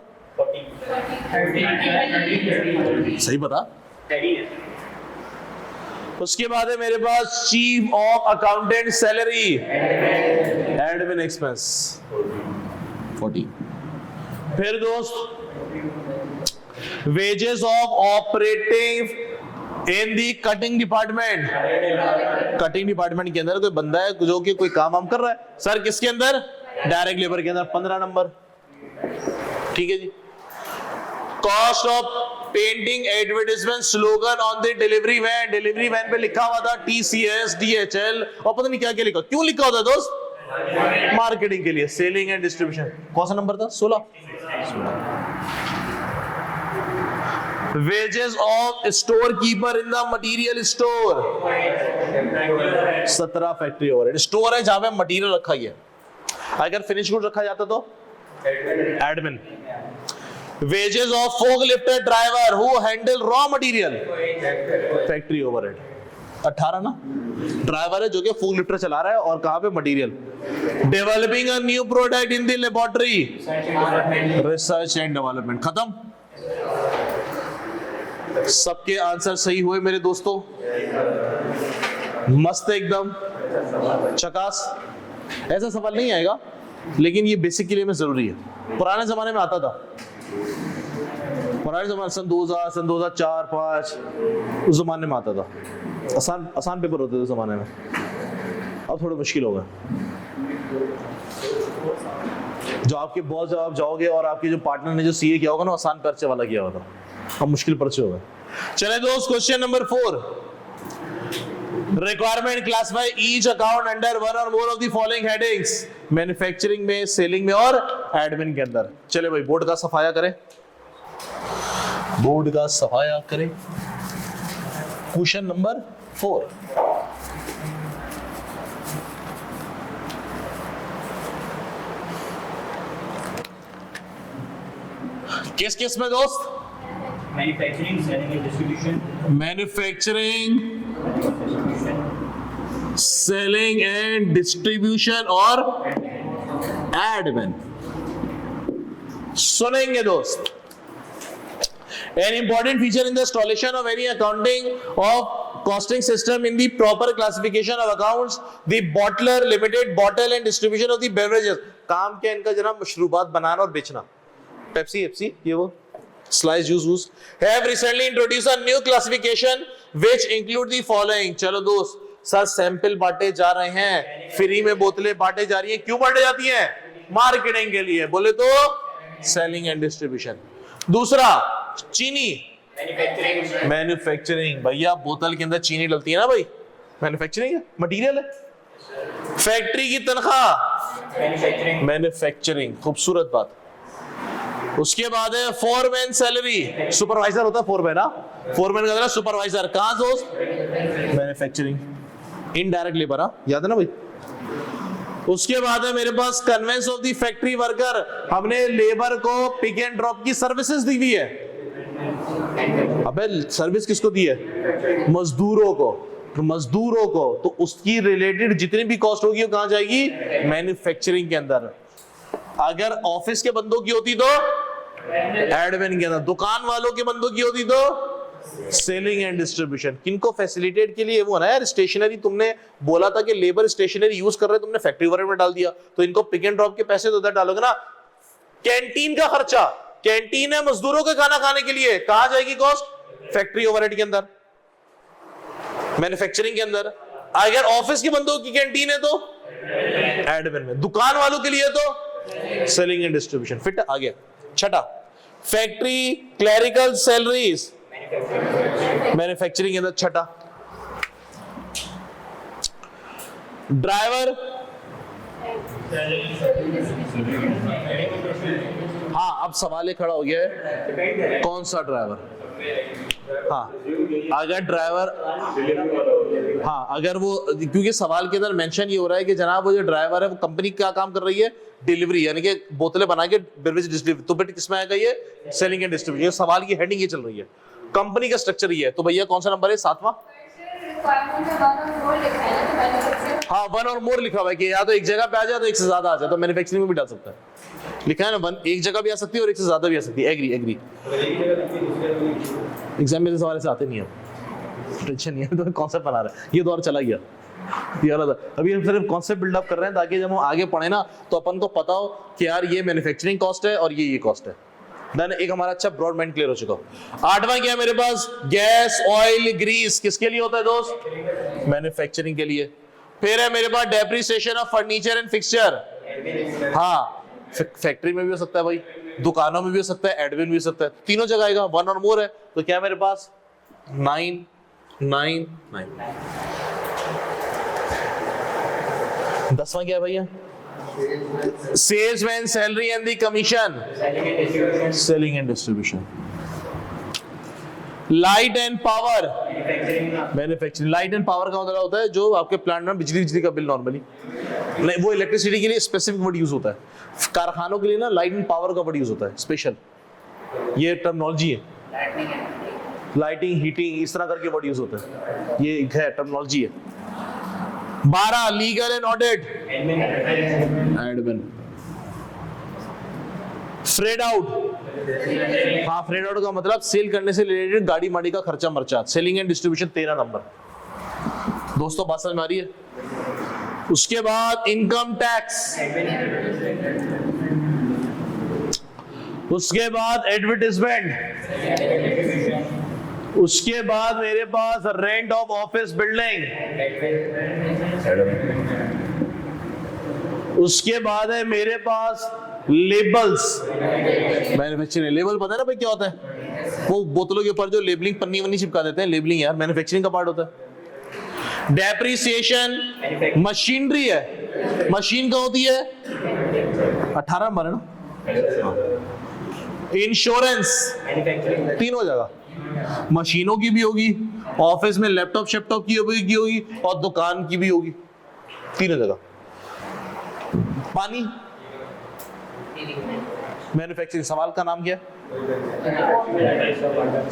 सही बता। उसके बाद है मेरे पास chief of accountant salary, admin expense. 14। फिर दोस्त wages of operating in the cutting department. Cutting department के अंदर कोई बंदा है जो कि कोई काम हम कर रहा है, सर किसके अंदर? डायरेक्ट लेबर के अंदर, 15 नंबर। ठीक है जी। Cost of painting advertisement slogan on the delivery van. Delivery van पे लिखा हुआ था TCS DHL और पता नहीं क्या क्या लिखा। क्यों लिखा होता दोस्त? मार्केटिंग के लिए, सेलिंग एंड डिस्ट्रीब्यूशन। कौन सा नंबर था? 16। Wages of store keeper in the material store. 17 factory overhead. Store है जहां पे मटीरियल रखा गया, अगर फिनिश गुड रखा जाता तो admin. Wages of fork lifter driver who handle raw material, factory overhead. 18 ना। ड्राइवर है जो कि फोक लिफ्टर चला रहा है और कहां पे? Material. Developing a new product in the laboratory, research and development. खत्म। सबके आंसर सही हुए मेरे दोस्तों, मस्त एकदम चकास। ऐसा सवाल नहीं आएगा लेकिन ये बेसिक के लिए में जरूरी है। पुराने जमाने में आता था, पुराने जमाने सन 2000 सन 2004 5 उस जमाने में आता था। आसान पेपर होते थे उस जमाने में, अब थोड़े मुश्किल हो गए। जो आपके बॉस जब आप जाओगे और आपके जो पार्टनर ने जो सीए किया होगा ना, आसान पर्चे वाला किया होगा, अब मुश्किल पर्चे होगा। चले दोस्त, question number 4। Requirement classify each account under one और more of the following headings. Manufacturing में, सेलिंग में और एडमिन के अंदर। चले भाई बोर्ड का सफाया करें, बोर्ड का सफाया करें। Question number 4। किस किस में दोस्त? Manufacturing, selling and distribution. Manufacturing, selling and distribution और एडमिन। सुनेंगे दोस्त। An important feature in the installation of any accounting of costing system in the proper classification of accounts, the bottler, limited bottle and distribution of the beverages। काम क्या इनका जनाब? मशरूबात बनाना और बेचना। पेप्सी एप्सी ये वो slice juice have recently introduced a new classification which include the following। चलो दोस्त, सर सैंपल बांटे जा रहे हैं, फ्री में बोतलें बांटे जा रही हैं। क्यों बांटे जाती हैं? मार्केटिंग के लिए, बोले तो सेलिंग एंड डिस्ट्रीब्यूशन। दूसरा चीनी, मैन्युफैक्चरिंग। भैया बोतल के अंदर चीनी डलती है ना भाई, मैन्युफैक्चरिंग है, मटीरियल है। फैक्ट्री की तनख्वाह, मैन्युफैक्चरिंग। खूबसूरत बात। उसके बाद है फोरमैन सैलरी। सुपरवाइजर होता है फोरमैन, ना फोरमैन का मतलब सुपरवाइजर। कहां दोस्त? मैन्युफैक्चरिंग। इनडायरेक्ट लेबर, याद है ना भाई। उसके बाद है मेरे पास conveyance of the factory worker. हमने लेबर को पिक एंड ड्रॉप की सर्विसेज दी हुई है। अबे सर्विस किसको दी है? मजदूरों को। तो मजदूरों को तो उसकी रिलेटेड जितनी भी कॉस्ट होगी वो कहां जाएगी? मैन्युफैक्चरिंग के अंदर। अगर ऑफिस के बंदों की होती तो एडमिन के अंदर। दुकान वालों के बंदों की होती तो सेलिंग एंड डिस्ट्रीब्यूशन। किनको फैसिलिटेट के लिए? वो ना यार, स्टेशनरी तुमने बोला था कि लेबर स्टेशनरी यूज कर रहे, तुमने फैक्ट्री ओवरहेड में डाल दिया, तो इनको पिक एंड ड्रॉप के पैसे तो उधर डालोगे ना। कैंटीन का खर्चा, कैंटीन है मजदूरों के खाना खाने के लिए, कहां जाएगी कॉस्ट? फैक्ट्री ओवरहेड के अंदर, मैन्युफैक्चरिंग के अंदर। अगर ऑफिस के बंदों की कैंटीन है तो एडमिन में, दुकान वालों के लिए तो सेलिंग एंड डिस्ट्रीब्यूशन। फिट आ गया। छठा, फैक्ट्री क्लरिकल सैलरीज, मैन्युफैक्चरिंग के अंदर। छठा, ड्राइवर। हाँ, अब सवाल ये खड़ा हो गया है, कौन सा ड्राइवर? हाँ, अगर ड्राइवर, हाँ अगर वो, क्योंकि सवाल के अंदर मेंशन ये हो रहा है कि जनाब वो जो ड्राइवर है वो कंपनी क्या काम कर रही है? डिलीवरी, यानी कि बोतलें बना के बेवरेज डिस्ट्रीब्यूट। तो बेटा किसमें आएगा ये? Selling and distribution. सवाल की हेडिंग ये चल रही है, कंपनी का स्ट्रक्चर ये है। तो भैया कौन सा नंबर है? 7वां। हाँ, वन और मोर लिखा हुआ है कि या तो एक जगह पे आ जाए तो एक से ज्यादा आ जाए, तो मैन्युफैक्चरिंग में भी डाल सकता है। लिखा है ना, वन एक जगह भी आ सकती है और एक से ज्यादा भी आ सकती है। Agree agree. एग्जाम में सवाल से आते नहीं है, टेंशन नहीं है, तो कॉन्सेप्ट बना रहा है। ये दौर चला गया। ये वाला था। अभी हम सिर्फ कॉन्सेप्ट बिल्डअप कर रहे हैं ताकि जब हम आगे पढ़े ना तो अपन को पता हो कि यार ये मैन्युफैक्चरिंग कॉस्ट है और ये कॉस्ट है। देन एक हमारा अच्छा ब्रॉड माइंड क्लियर हो चुका। आठवां क्या है मेरे पास? Gas, oil, Greece. किसके लिए होता है दोस्त? मैन्युफैक्चरिंग के लिए। फिर है मेरे पास depreciation of furniture and fixture. हाँ, फैक्ट्री में भी हो सकता है भाई, दुकानों में भी हो सकता है, एडमिन भी हो सकता है, तीनों जगह आएगा। वन और मोर है तो क्या मेरे पास 9 9 9। 10वां क्या है भैया? Salesman salary and the commission, selling and distribution. Light and power, manufacturing. Light and power का मतलब होता है जो आपके प्लांट में बिजली का बिल नॉर्मली नहीं, वो इलेक्ट्रिसिटी के लिए स्पेसिफिक वर्ड यूज होता है। कारखानों के लिए ना लाइट एंड पावर का वर्ड यूज होता है स्पेशल, ये टर्मिनोलॉजी है। लाइटिंग, हीटिंग, इस तरह करके वर्ड यूज होता है, ये है टर्मिनोलॉजी है। 12 legal and audit, admin. Freight out, हाँ फ्रेड आउट का मतलब सेल करने से रिलेटेड गाड़ी माड़ी का खर्चा मर्चा। Selling and distribution 13 number. दोस्तों बात समझ में आ रही है? उसके बाद इनकम टैक्स, उसके बाद एडवर्टाइजमेंट, उसके बाद मेरे पास रेंट ऑफ ऑफिस बिल्डिंग, उसके बाद है मेरे पास लेबल्स। मैन्युफैक्चरिंग लेबल पता है ना भाई क्या होता है? वो बोतलों के ऊपर जो लेबलिंग पन्नी वन्नी चिपका देते हैं, लेबलिंग यार मैन्युफैक्चरिंग का पार्ट होता है। डेप्रिसिएशन मशीनरी है, मशीन का होती है 18 नंबर है ना। इंश्योरेंस तीनों जगह, मशीनों की भी होगी, ऑफिस में लैपटॉप शैपटॉप की होगी और दुकान की भी होगी, तीनों जगह। पानी, मैन्युफैक्चरिंग। सवाल का नाम क्या है?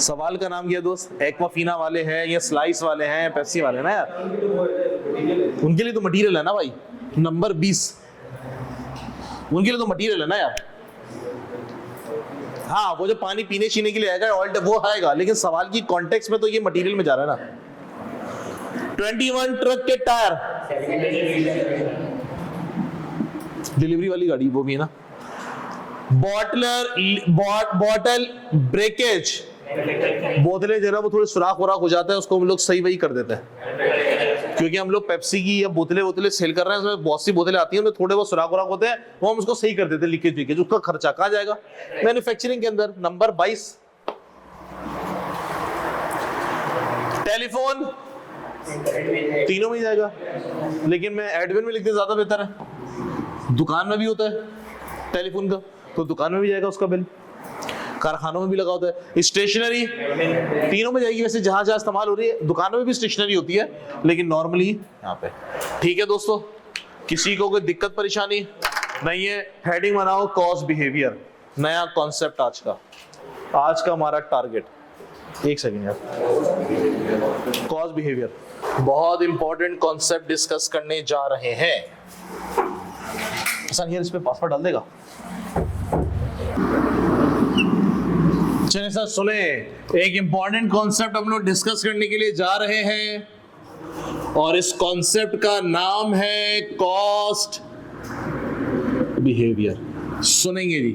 सवाल का नाम क्या दोस्त? एक्वाफीना वाले हैं या स्लाइस वाले हैं, पेप्सी वाले हैं ना यार, उनके लिए तो मटेरियल है ना भाई। नंबर 20 उनके लिए तो मटेरियल है ना यार। हाँ, वो जो पानी पीने छीने के लिए आएगा ऑयल वो आएगा, लेकिन सवाल की कॉन्टेक्स्ट में तो ये मटेरियल में जा रहा है ना। 21 ट्रक के टायर, डिलीवरी वाली गाड़ी वो भी है ना। बॉटल ब्रेकेज, बोतलें जरा वो थोड़े सुराख वराख हो जाता है, उसको हम लोग सही वही कर देते हैं, क्योंकि हम लोग पेप्सी की या बोतलें सेल कर रहे हैं, उसमें बहुत सी बोतलें आती हैं, उनमें थोड़े बहुत सुराख वराख होते हैं, वो हम उसको सही कर देते हैं, लीकेज वीकेज। उसका खर्चा कहाँ जाएगा? मैन्युफैक्चरिंग के अंदर। नंबर 22 टेलीफोन, तीनों में जाएगा, लेकिन मैं एडमिन में लिखते ज्यादा बेहतर है। दुकान में भी होता है टेलीफोन का, तो दुकान में भी जाएगा उसका बिल, कारखानों में भी लगा होता है। स्टेशनरी तीनों में जाएगी, वैसे जहां जहां इस्तेमाल हो रही है, दुकानों में भी स्टेशनरी होती है, लेकिन नॉर्मली यहाँ पे। ठीक है दोस्तों, किसी को कोई दिक्कत परेशानी नहीं है? हेडिंग बनाओ कॉस्ट बिहेवियर, नया कॉन्सेप्ट आज का हमारा टारगेट। एक सेकेंड यार, कॉस्ट बिहेवियर बहुत इंपॉर्टेंट कॉन्सेप्ट डिस्कस करने जा रहे हैं। सर यार इस पे पासवर्ड डाल देगा? चलिए सर सुने, एक इंपॉर्टेंट कॉन्सेप्ट हम लोग डिस्कस करने के लिए जा रहे हैं और इस कॉन्सेप्ट का नाम है कॉस्ट बिहेवियर। सुनेंगे जी,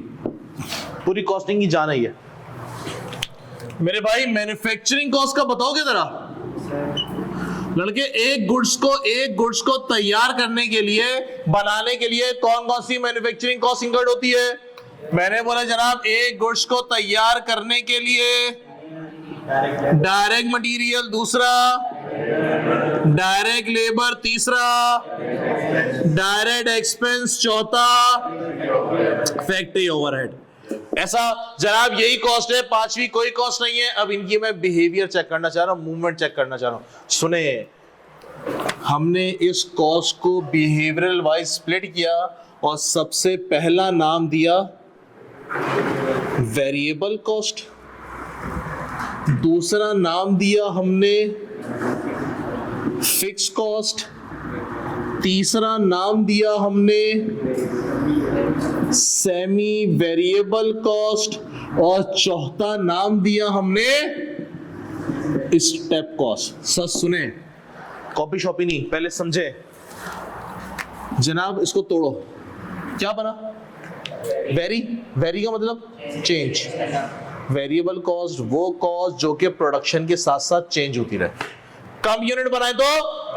पूरी कॉस्टिंग की जान है। मेरे भाई मैन्युफैक्चरिंग कॉस्ट का बताओगे जरा लड़के? एक गुड्स को तैयार करने के लिए, बनाने के लिए कौन कौन सी मैन्युफैक्चरिंग कॉस्ट इंक्लूड होती है? मैंने बोला जनाब, एक गुड्स को तैयार करने के लिए डायरेक्ट मटेरियल, दूसरा डायरेक्ट लेबर, तीसरा डायरेक्ट एक्सपेंस, चौथा फैक्ट्री ओवरहेड। ऐसा जनाब यही कॉस्ट है, पांचवी कोई कॉस्ट नहीं है। अब इनकी मैं बिहेवियर चेक करना चाह रहा हूं, मूवमेंट चेक करना चाह रहा हूं। सुने, हमने इस कॉस्ट को बिहेवियरल वाइज स्प्लिट किया और सबसे पहला नाम दिया वेरिएबल कॉस्ट, दूसरा नाम दिया हमने फिक्स कॉस्ट, तीसरा नाम दिया हमने सेमी वेरिएबल कॉस्ट और चौथा नाम दिया हमने स्टेप कॉस्ट। सच सुने, कॉपी शॉपी नहीं, पहले समझे जनाब। इसको तोड़ो, क्या बना? वेरी, वेरी का मतलब चेंज। वेरिएबल कॉस्ट वो कॉस्ट जो कि प्रोडक्शन के साथ साथ चेंज होती रहे। कम यूनिट बनाए तो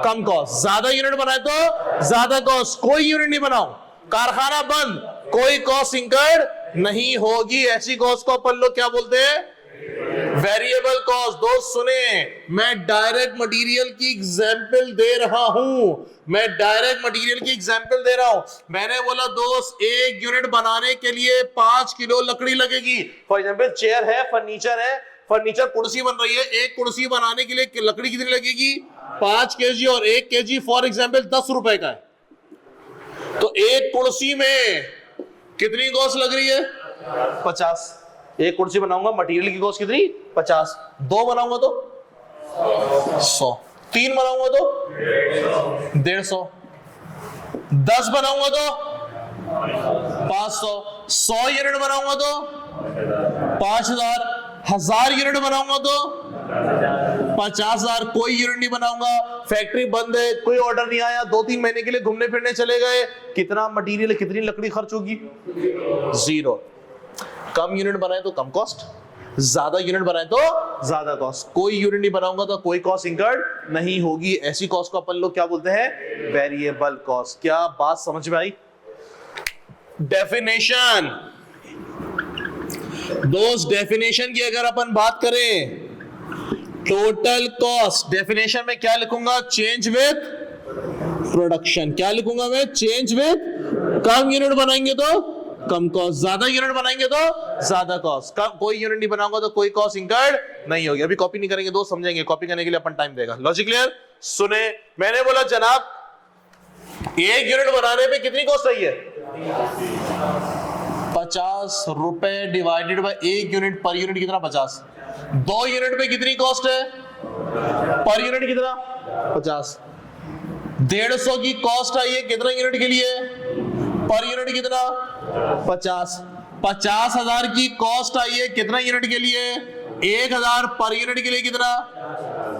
कम कॉस्ट, ज्यादा यूनिट बनाए तो ज्यादा कॉस्ट। कोई यूनिट नहीं बनाओ, कारखाना बंद, कोई कॉस्ट इंकर्ड नहीं होगी। ऐसी कॉस्ट को अपन लोग क्या बोलते हैं? Variable cost. दोस्त सुने, मैं डायरेक्ट मटेरियल की एग्जांपल दे रहा हूं, मैं डायरेक्ट मटेरियल की एग्जांपल दे रहा हूं। मैंने बोला दोस्त एक यूनिट बनाने के लिए 5 किलो लकड़ी लगेगी। फॉर एग्जांपल चेयर है, फर्नीचर है, फर्नीचर कुर्सी बन रही है। एक कुर्सी बनाने के लिए लकड़ी कितनी लगेगी? 5 केजी, और 1 केजी फॉर एग्जांपल 10 रुपए का है। तो एक कुर्सी में कितनी कॉस्ट लग रही है? 50। एक कुर्सी बनाऊंगा, मटेरियल की कॉस्ट कितनी? 50। 2 बनाऊंगा तो 100, 3 बनाऊंगा तो 150, 10 बनाऊंगा तो 500, 100 यूनिट बनाऊंगा तो 5000, 1000 यूनिट बनाऊंगा तो 50,000। कोई यूनिट नहीं बनाऊंगा, फैक्ट्री बंद है, कोई ऑर्डर नहीं आया, 2-3 महीने के लिए घूमने फिरने चले गए। कितना मटेरियल, कितनी लकड़ी खर्च होगी? 0। कम यूनिट बनाए तो कम कॉस्ट, ज्यादा यूनिट बनाए तो ज्यादा कॉस्ट। कोई यूनिट नहीं बनाऊंगा तो कोई कॉस्ट इंकर्ड नहीं होगी। ऐसी कॉस्ट को अपन लोग क्या बोलते हैं? Variable cost. क्या बात समझ में आई? डेफिनेशन दोस्त, डेफिनेशन की अगर अपन बात करें, टोटल कॉस्ट डेफिनेशन में क्या लिखूंगा? Change with production. क्या लिखूंगा मैं? Change with. कम यूनिट बनाएंगे तो कम कॉस्ट, ज्यादा यूनिट बनाएंगे तो ज्यादा कॉस्ट। कोई यूनिट नहीं बनाऊंगा तो कोई कॉस्ट इंकर्ड नहीं होगी। अभी कॉपी नहीं करेंगे दोस्त, समझेंगे। कॉपी करने के लिए अपन टाइम देगा। Logic clear? सुने, मैंने बोला जनाब एक यूनिट बनाने पे कितनी कॉस्ट आई है? 50 रुपए divided by 1 unit. Per unit कितना? 50। 2 यूनिट पे कितनी कॉस्ट है? पर यूनिट कितना? 50। 150 की कॉस्ट आई है कितना यूनिट के लिए? पर यूनिट कितना? 50। 50,000 की कॉस्ट आई है कितना यूनिट के लिए? 1000। पर यूनिट के लिए कितना?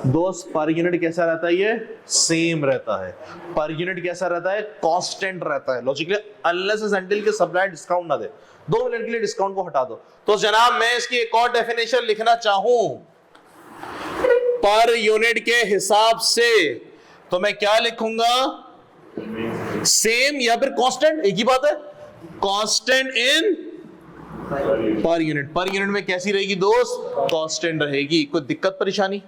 दोस्त पर यूनिट कैसा रहता है? ये सेम रहता है। पर यूनिट कैसा रहता है? कांस्टेंट रहता है। लॉजिकली अनलेस एंड अनटिल के सप्लायर डिस्काउंट ना दे, 2 मिनट के लिए डिस्काउंट को हटा दो। तो जनाब मैं इसकी एक और डेफिनेशन लिखना चाहूं पर यूनिट के हिसाब से, तो मैं क्या लिखूंगा? सेम या फिर कांस्टेंट, एक ही बात है। Constant in per unit. Per unit में कैसी रहेगी दोस्त? कांस्टेंट रहेगी। कोई दिक्कत परेशानी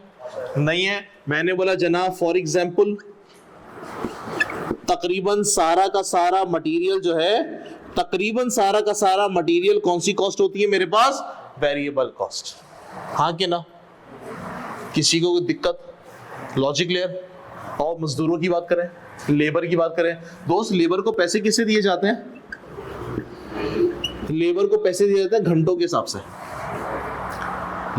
नहीं है। मैंने बोला जनाब फॉर एग्जांपल तकरीबन सारा का सारा मटेरियल जो है, तकरीबन सारा का सारा मटेरियल कौन सी कॉस्ट होती है मेरे पास? Variable cost. हाँ कि ना? किसी को कोई दिक्कत? Logic clear? और मजदूरों की बात करें, लेबर की बात करें दोस्त, लेबर को पैसे किससे दिए जाते हैं? लेबर को पैसे दिए जाते हैं घंटों के हिसाब से।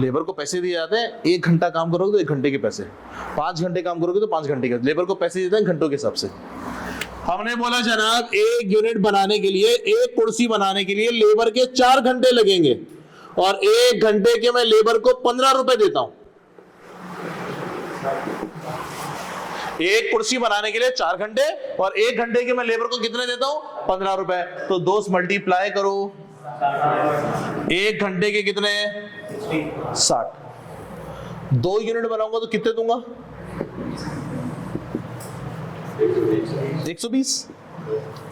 लेबर को पैसे दिए जाते हैं, 1 घंटा काम करोगे तो 1 घंटे के पैसे, 5 घंटे काम करोगे तो 5 घंटे के। लेबर को पैसे देते हैं घंटों के हिसाब से। हमने बोला जनाब एक यूनिट बनाने के लिए, एक कुर्सी बनाने के लिए लेबर के 4 घंटे लगेंगे, और 1 घंटे के मैं लेबर को 15 रुपए देता हूं। एक कुर्सी बनाने के लिए 4 घंटे, और 1 घंटे के मैं लेबर को कितने देता हूं? 15 रुपए। तो दोस्त मल्टीप्लाई करो, 1 घंटे के कितने? 60। 2 यूनिट बनाऊंगा तो कितने दूंगा? 120।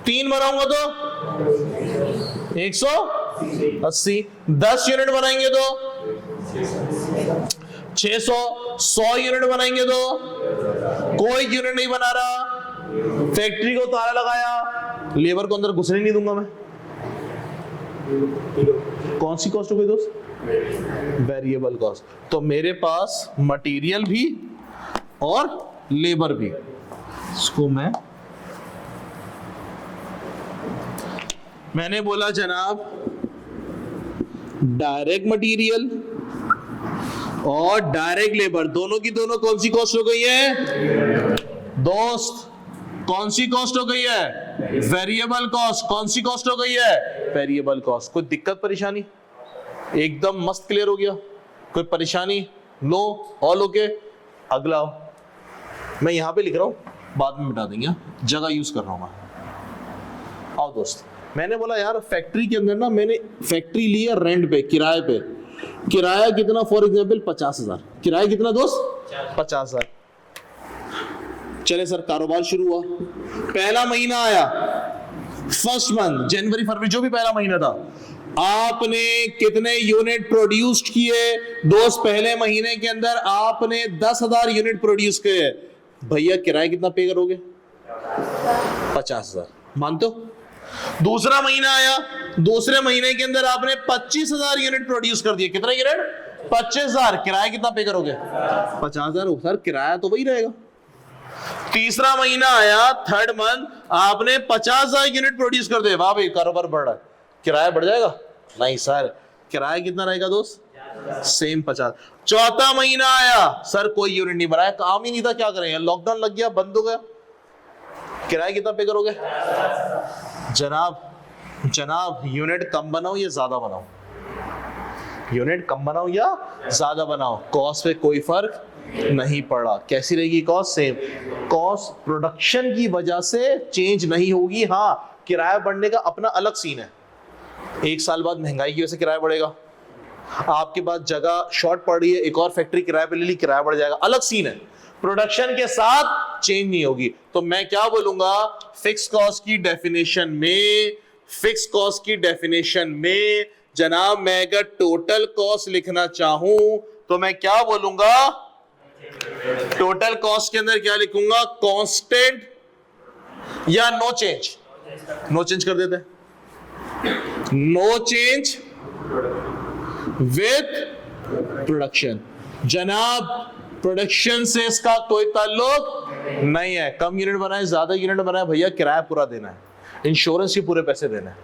3 बनाऊंगा तो 180। 10 यूनिट बनाएंगे तो 600। 100 यूनिट बनाएंगे तो कोई यूनिट नहीं बना रहा, फैक्ट्री को ताला लगाया, लेबर को अंदर घुसने नहीं दूंगा मैं। कौन सी कॉस्ट हो गई दोस्त? Variable cost. तो मेरे पास मटेरियल भी और लेबर भी। इसको मैंने बोला जनाब डायरेक्ट मटेरियल और डायरेक्ट लेबर, दोनों की दोनों कौन सी कॉस्ट हो गई है दोस्त? कौन सी कॉस्ट हो गई है? Variable cost. कौन सी कॉस्ट हो गई है? Variable cost. कोई दिक्कत परेशानी? एकदम मस्त क्लियर हो गया? कोई परेशानी? नो? All okay? अगला मैं यहाँ पे लिख रहा हूँ, बाद में मिटा देंगे, जगह यूज कर रहा हूँ मैं। आओ दोस्त, मैंने बोला यार फैक्ट्री के अंदर ना, मैंने फैक्ट्री ली है रेंट पे, किराए पे। किराया कितना? For example 50,000। किराया कितना दोस्त? 50,000। चले सर, कारोबार शुरू हुआ, पहला महीना आया, फर्स्ट मंथ, जनवरी फरवरी जो भी पहला महीना था, आपने कितने यूनिट प्रोड्यूस किए दोस्त? पहले महीने के अंदर आपने 10,000 यूनिट प्रोड्यूस किए। भैया किराया कितना पे करोगे? 50,000। मानते हो? दूसरा महीना आया, दूसरे महीने के अंदर आपने 25,000 यूनिट प्रोड्यूस कर दिए। कितना यूनिट? 25,000। किराया कितना पे करोगे? 50,000। सर किराया तो वही रहेगा। तीसरा महीना आया, थर्ड मंथ, आपने 50,000 यूनिट प्रोड्यूस कर दिए। वाह भाई, कारोबार बढ़ रहा है, किराया बढ़ जाएगा? नहीं सर, किराया कितना रहेगा दोस्त? सेम 50। चौथा महीना आया, सर कोई यूनिट नहीं बनाया, काम ही नहीं था, क्या करें, लॉकडाउन लग गया, बंद हो गया, किराया कितना पे करोगे? जनाब यूनिट कम बनाओ या ज्यादा बनाओ? यूनिट कम बनाओ या ज्यादा बनाओ, कॉस्ट पे कोई फर्क नहीं पड़ा। कैसी रहेगी कॉस्ट? सेम। कॉस्ट प्रोडक्शन की वजह से चेंज नहीं होगी। हाँ, किराया बढ़ने का अपना अलग सीन है। एक साल बाद महंगाई की वजह से किराया बढ़ेगा, आपके पास जगह शॉर्ट पड़ रही है, एक और फैक्ट्री किराए पे ले ली, किराया बढ़ जाएगा, अलग सीन है। प्रोडक्शन के साथ चेंज नहीं होगी। तो मैं क्या बोलूंगा, फिक्स कॉस्ट की डेफिनेशन में, जनाब मैं अगर टोटल कॉस्ट लिखना चाहूं तो मैं क्या बोलूंगा? टोटल कॉस्ट के अंदर क्या लिखूंगा? कांस्टेंट या नो चेंज? नो चेंज कर देते हैं, नो चेंज विथ प्रोडक्शन। जनाब प्रोडक्शन से इसका कोई ताल्लुक नहीं है। कम यूनिट बनाए, ज्यादा यूनिट बनाए, भैया किराया पूरा देना है, इंश्योरेंस के पूरे पैसे देने हैं,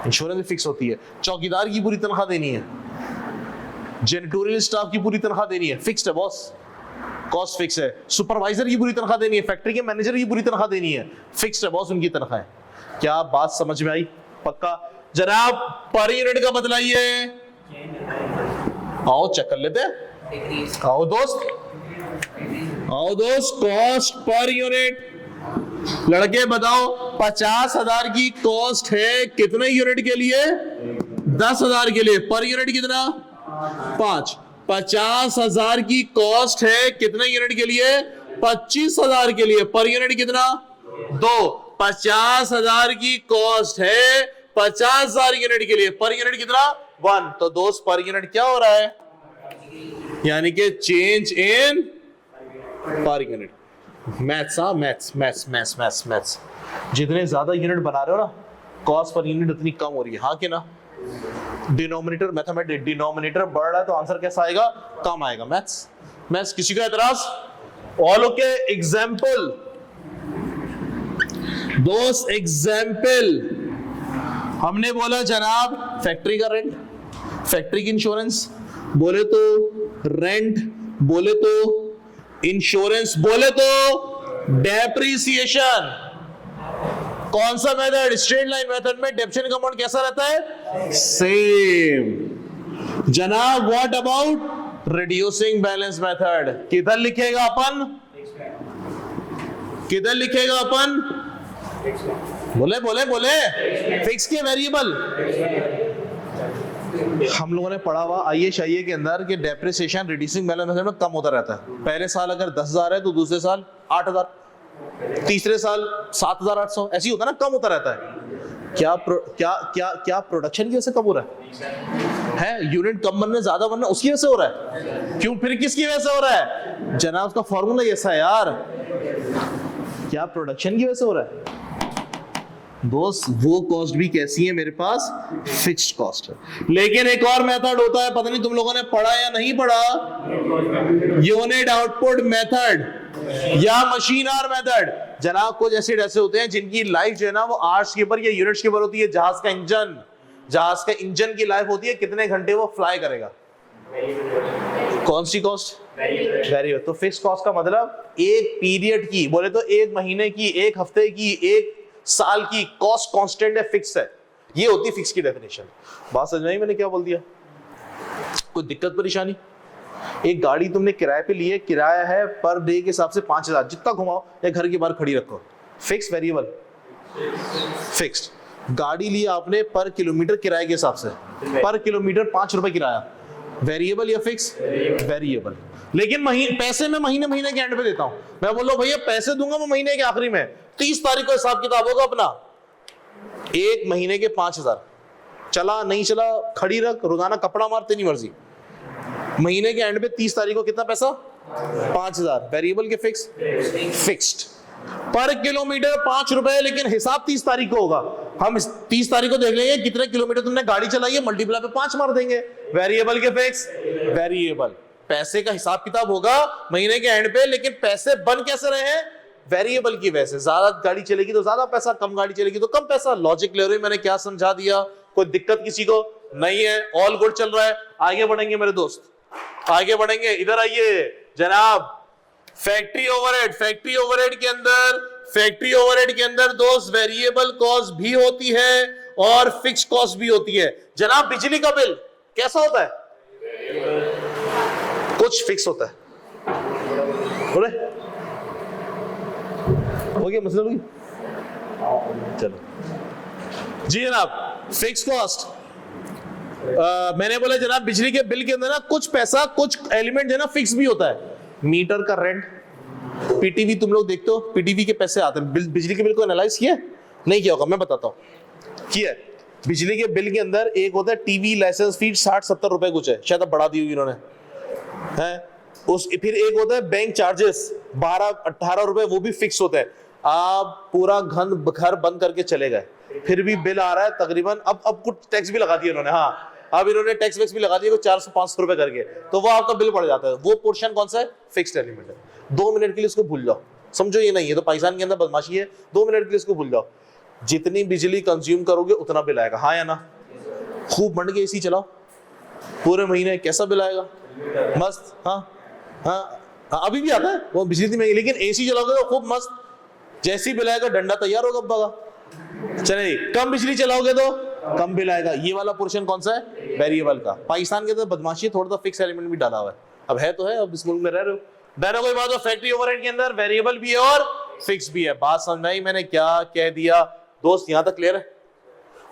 इंश्योरेंस फिक्स होती है, चौकीदार की पूरी तनख्वाह देनी है, जेनिटोरियल स्टाफ की पूरी तनख्वाह देनी है, फिक्स्ड है बॉस, कॉस्ट फिक्स है। सुपरवाइजर की पूरी तनख्वाह देनी है, फैक्ट्री के मैनेजर की पूरी तनख्वाह देनी है, फिक्स्ड है बॉस, उनकी तनख्वाह है। क्या बात समझ में आई? पक्का? जनाब पर यूनिट का बदलाइए, आओ चेक कर लेते हैं। आओ दोस्त, कॉस्ट पर यूनिट, लड़के बताओ 50,000 की कॉस्ट है कितने यूनिट के लिए? 10,000 के लिए। पर यूनिट कितना? 5। 50,000 की कॉस्ट है कितने यूनिट के लिए? 25,000 के लिए। पर यूनिट कितना? 2। 50,000 की कॉस्ट है 50,000 यूनिट के लिए, पर यूनिट कितना? 1। तो दोस्त पर यूनिट क्या हो रहा है? यानी कि change in per unit. Maths. जितने ज्यादा यूनिट बना रहे हो ना, कॉस्ट पर यूनिट उतनी कम हो रही है। हाँ कि ना? डिनोमिनेटर मैथमेटिक्स, डिनोमिनेटर बढ़ रहा है तो आंसर कैसा आएगा? कम आएगा। मैथ्स। किसी का एतराज? All okay? एग्जाम्पल दोस्त, एग्जाम्पल हमने बोला जनाब फैक्ट्री का रेंट, फैक्ट्री की इंश्योरेंस, बोले तो रेंट, बोले तो इंश्योरेंस, बोले तो डेप्रिसिएशन। कौन सा मेथड? स्ट्रेट लाइन मेथड में डेप्रिसिएशन का अमाउंट कैसा रहता है? सेम। जनाब what about reducing balance method? किधर लिखेगा अपन? किधर लिखेगा अपन? बोले फिक्स के वेरिएबल। हम लोगों ने पढ़ा हुआ आईए के अंदर कि डेप्रिसिएशन रिड्यूसिंग बैलेंस मेथड में कम होता रहता है। पहले साल अगर 10,000 है तो दूसरे साल 8,000, तीसरे साल 7,800, ऐसे ही होता है ना, कम होता रहता है। क्या प्रोडक्शन की वजह से कम हो रहा है? यूनिट कम बनने, ज्यादा बनना उसकी वजह से हो रहा है? क्यों? फिर किसकी वजह से हो रहा है? जनाब उसका फॉर्मूला ऐसा है यार, क्या प्रोडक्शन की वजह से हो रहा है? दोस्त वो कॉस्ट भी कैसी है मेरे पास? फिक्स्ड कॉस्ट है। लेकिन एक और मेथड होता है, पता नहीं तुम लोगों ने पढ़ा या नहीं पढ़ा, यूनिट आउटपुट मेथड या मशीन आवर मेथड। जनाब कुछ ऐसे होते हैं जिनकी लाइफ जो है ना वो आवर्स के ऊपर या यूनिट्स के ऊपर होती है। जहाज का इंजन की लाइफ होती है कितने घंटे वो फ्लाई करेगा। कौन सी कॉस्ट? वेरी। तो फिक्स कॉस्ट का मतलब एक पीरियड की, बोले तो एक महीने की, एक हफ्ते की, एक साल की कॉस्ट कांस्टेंट है, फिक्स है। ये होती फिक्स की डेफिनेशन। बात समझ में आई मैंने क्या बोल दिया? कोई दिक्कत परेशानी? एक गाड़ी तुमने किराए पे ली है, किराया है पर डे के हिसाब से 5,000, जितना घुमाओ या घर के बाहर खड़ी रखो, फिक्स वेरिएबल? फिक्स्ड। गाड़ी ली आपने पर किलोमीटर किराए के हिसाब से, पर किलोमीटर 5 रुपए किराया, वेरिएबल या फिक्स? वेरिएबल। लेकिन पैसे में महीने महीने के एंड पे देता हूं। मैं बोल रहा हूं भैया पैसे दूंगा मैं महीने के आखिरी में, 30 तारीख को हिसाब किताब होगा अपना, एक महीने के 5,000, चला नहीं चला खड़ी रख, रोजाना कपड़ा मार, तेरी मर्जी। महीने के एंड पे 30 तारीख को कितना पैसा? 5,000। वेरिएबल के फिक्स? फिक्स्ड। पर किलोमीटर 5 रुपए, लेकिन हिसाब 30 तारीख को होगा। हम 30 तारीख को देख लेंगे कितने किलोमीटर तुमने गाड़ी चलाई है, मल्टीप्लाई पे 5 मार देंगे। वेरिएबल के फिक्स? वेरिएबल। पैसे का हिसाब किताब होगा महीने के एंड पे, लेकिन पैसे बन कैसे रहे हैं? वेरिएबल की वजह से। ज्यादा गाड़ी चलेगी तो ज्यादा पैसा, कम गाड़ी चलेगी तो कम पैसा। लॉजिक ले रही, मैंने क्या समझा दिया? कोई दिक्कत किसी को नहीं है? ऑल गुड चल रहा है? आगे बढ़ेंगे मेरे दोस्त, आगे बढ़ेंगे। इधर आइए जनाब। फैक्ट्री ओवरहेड, फैक्ट्री ओवरहेड के अंदर दोस्त वेरिएबल कॉस्ट भी होती है और फिक्स कॉस्ट भी होती है। जनाब बिजली का बिल कैसा होता है? कुछ फिक्स होता है, बोले हो गया मसला? चलो जी जनाब, फिक्स कॉस्ट। मैंने बोला जनाब बिजली के बिल के अंदर ना कुछ पैसा, कुछ एलिमेंट है ना फिक्स भी होता है। मीटर का रेंट, पीटीवी तुम लोग देखते हो, पीटीवी के पैसे आते हैं। बिजली के बिल को एनालाइज किया? नहीं किया होगा, मैं बताता हूँ। किया? बिजली के बिल के अंदर एक होता है टीवी लाइसेंस फी, 60-70 रुपए कुछ है, शायद अब बढ़ा दी हुई इन्होंने, है उस। फिर एक होता है बैंक चार्जेस 12-18 रुपए, वो भी फिक्स होता है। आप पूरा घर बंद करके चले गए, फिर भी बिल आ रहा है तकरीबन, अब कुछ टैक्स भी लगा दिया इन्होंने, हाँ अब इन्होंने टैक्स वैक्स भी लगा दिया 400-500 रुपए करके, तो वो आपका बिल पड़ जाता है। वो पोर्शन कौन सा है? फिक्स्ड एलिमेंट है। 2 मिनट के लिए इसको भूल जाओ, समझो ये नहीं है तो पाकिस्तान के अंदर बदमाशी है। 2 मिनट के लिए इसको भूल जाओ, जितनी बिजली कंज्यूम करोगे उतना बिल आएगा, हाँ या ना? खूब बढ़ के एसी चलाओ पूरे महीने, कैसा बिल आएगा? मस्त। हाँ, अभी भी आता है वो बिजली थी महंगी, लेकिन एसी चलाओगे तो खूब मस्त, जैसी बिल आएगा डंडा तैयार होगा अब्बा का। चले, कम बिजली चलाओगे तो कम बिल आएगा। ये वाला पोर्शन कौन सा है? वेरिएबल का। पाकिस्तान के अंदर बदमाशी थोड़ा सा फिक्स एलिमेंट भी डाला हुआ है, अब है तो है, अब इस मुल्क में रह रहे हो। बहनों कोई बात हो, फैक्ट्री ओवरहेड के अंदर वेरिएबल भी है और फिक्स भी है। बात समझ में आई मैंने क्या कह दिया दोस्त? यहां तक क्लियर है?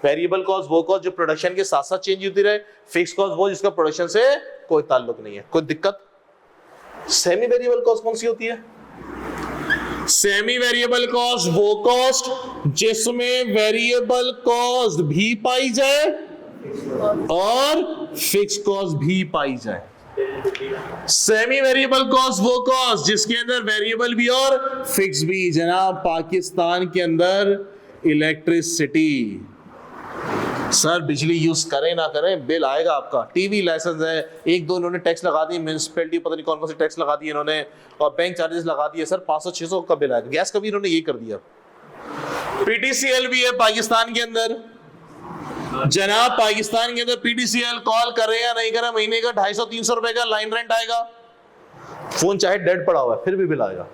वेरिएबल कॉस्ट वो कॉस्ट जो प्रोडक्शन के साथ साथ चेंज होती रहे, फिक्स कॉस्ट वो जिसका प्रोडक्शन से कोई ताल्लुक नहीं है। कोई दिक्कत? सेमी वेरिएबल कॉस्ट कौन सी होती है? सेमी वेरिएबल कॉस्ट वो कॉस्ट जिसमें वेरिएबल कॉस्ट भी पाई जाए और फिक्स कॉस्ट भी पाई जाए। सेमी वेरिएबल कॉस्ट वो कॉस्ट जिसके अंदर वेरिएबल भी और फिक्स भी। जनाब पाकिस्तान के अंदर इलेक्ट्रिसिटी, सर बिजली यूज करें ना करें बिल आएगा आपका। टीवी लाइसेंस है, 1-2 इन्होंने टैक्स लगा दी, म्यूनिसिपैलिटी पता नहीं कौन कौन से टैक्स लगा दिए इन्होंने, और बैंक चार्जेस लगा दिए, सर 500-600 का बिल आएगा। गैस का भी इन्होंने ये कर दिया। पीटीसीएल भी है पाकिस्तान के अंदर। जनाब पाकिस्तान के अंदर पीटीसीएल कॉल करे या नहीं करे, महीने का 250-300 रुपए का लाइन रेंट आएगा। फोन चाहे डेड पड़ा हुआ है फिर भी बिल आएगा।